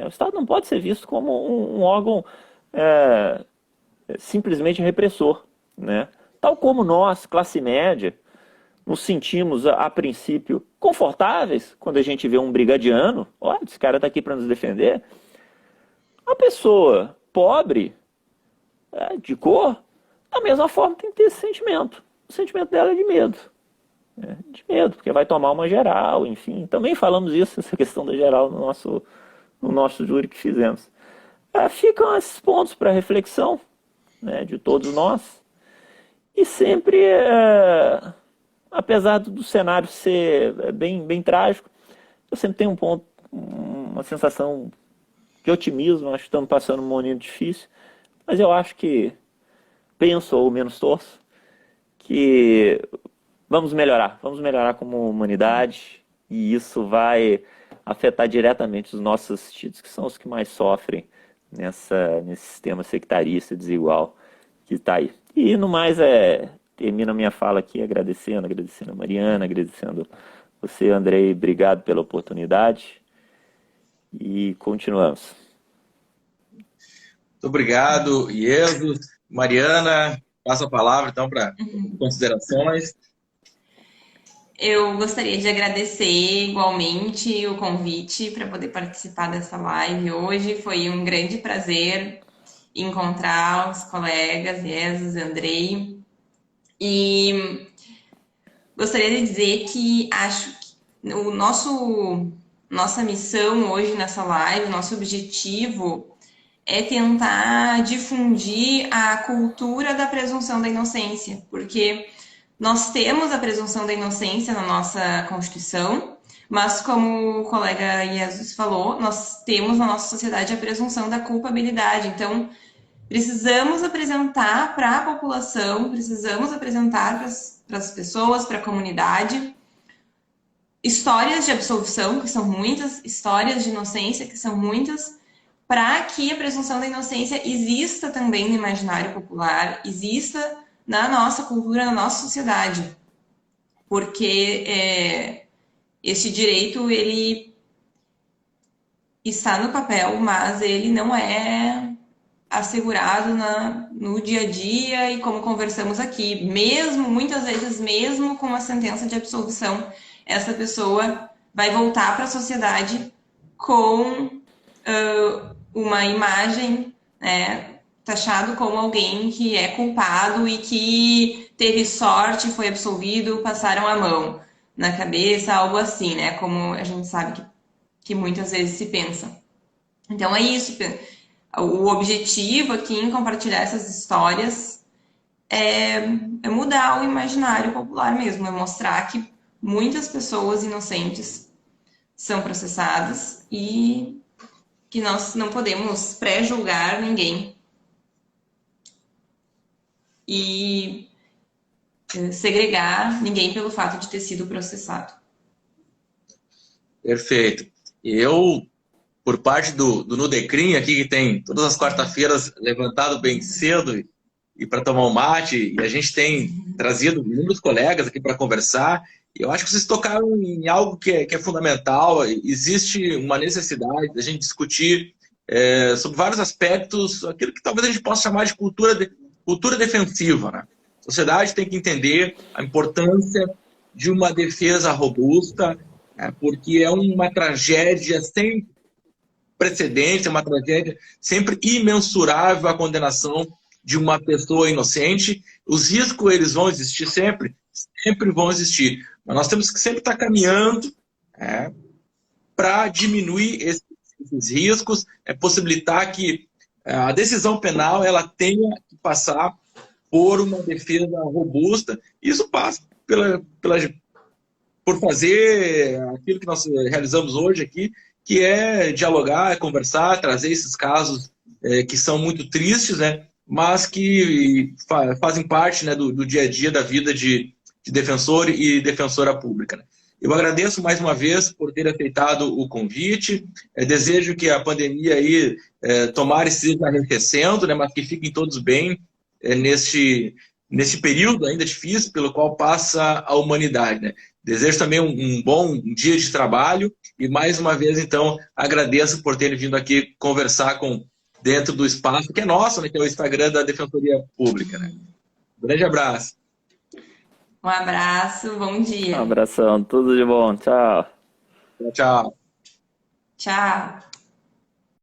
O Estado não pode ser visto como um órgão simplesmente repressor, né? Tal como nós, classe média, nos sentimos, a princípio, confortáveis quando a gente vê um brigadiano, olha, esse cara está aqui para nos defender. A pessoa pobre, de cor, da mesma forma tem que ter esse sentimento. O sentimento dela é de medo. De medo, porque vai tomar uma geral, enfim. Também falamos isso, essa questão da geral no nosso júri que fizemos. Ficam esses pontos para reflexão, né, de todos nós. E sempre, apesar do cenário ser bem trágico, eu sempre tenho uma sensação de otimismo. Acho que estamos passando um momento difícil, mas eu acho que, penso ou menos torço, que vamos melhorar como humanidade, e isso vai afetar diretamente os nossos assistidos, que são os que mais sofrem nesse sistema sectarista, desigual que está aí. E no mais, termino a minha fala aqui agradecendo a Mariana, agradecendo você, Andrei, obrigado pela oportunidade, e continuamos. Muito obrigado, Ieso. Mariana, passo a palavra então para considerações. Eu gostaria de agradecer igualmente o convite para poder participar dessa live hoje. Foi um grande prazer encontrar os colegas, Jesus e Andrei. E gostaria de dizer que acho que nossa missão hoje nessa live, nosso objetivo é tentar difundir a cultura da presunção da inocência, porque nós temos a presunção da inocência na nossa Constituição, mas como o colega Jesus falou, nós temos na nossa sociedade a presunção da culpabilidade. Então, Precisamos apresentar para a população, precisamos apresentar para as pessoas, para a comunidade, histórias de absolvição, que são muitas, histórias de inocência, que são muitas, para que a presunção da inocência exista também no imaginário popular, exista na nossa cultura, na nossa sociedade. Porque este direito, ele está no papel, mas ele não é assegurado no dia a dia e como conversamos aqui. Mesmo, muitas vezes, mesmo com uma sentença de absolvição, essa pessoa vai voltar para a sociedade com uma imagem, né, taxado como alguém que é culpado e que teve sorte, foi absolvido, passaram a mão na cabeça, algo assim, né? Como a gente sabe que muitas vezes se pensa. Então é isso. O objetivo aqui em compartilhar essas histórias é mudar o imaginário popular mesmo, é mostrar que muitas pessoas inocentes são processadas e que nós não podemos pré-julgar ninguém e segregar ninguém pelo fato de ter sido processado. Perfeito. Eu, por parte do Nudecrim aqui, que tem todas as quarta-feiras levantado bem cedo e para tomar um mate, e a gente tem trazido muitos colegas aqui para conversar, e eu acho que vocês tocaram em algo que é fundamental. Existe uma necessidade da gente discutir sobre vários aspectos, aquilo que talvez a gente possa chamar de cultura defensiva, né? A sociedade tem que entender a importância de uma defesa robusta, porque é uma tragédia sem precedente, é uma tragédia sempre imensurável a condenação de uma pessoa inocente. Os riscos, eles vão existir sempre vão existir. Mas nós temos que sempre estar caminhando para diminuir esses riscos, possibilitar que a decisão penal ela tenha que passar por uma defesa robusta. Isso passa por fazer aquilo que nós realizamos hoje aqui, que é dialogar, conversar, trazer esses casos que são muito tristes, né, mas que fazem parte, né, do dia a dia da vida de defensor e defensora pública, né. Eu agradeço mais uma vez por ter aceitado o convite. Desejo que a pandemia aí tomara esteja arrefecendo, né, mas que fiquem todos bem nesse período ainda difícil pelo qual passa a humanidade, né. Desejo também um bom dia de trabalho e, mais uma vez, então, agradeço por terem vindo aqui conversar dentro do espaço que é nosso, né, que é o Instagram da Defensoria Pública, né. Um grande abraço. Um abraço, bom dia. Um abração, tudo de bom, tchau. Tchau. Tchau.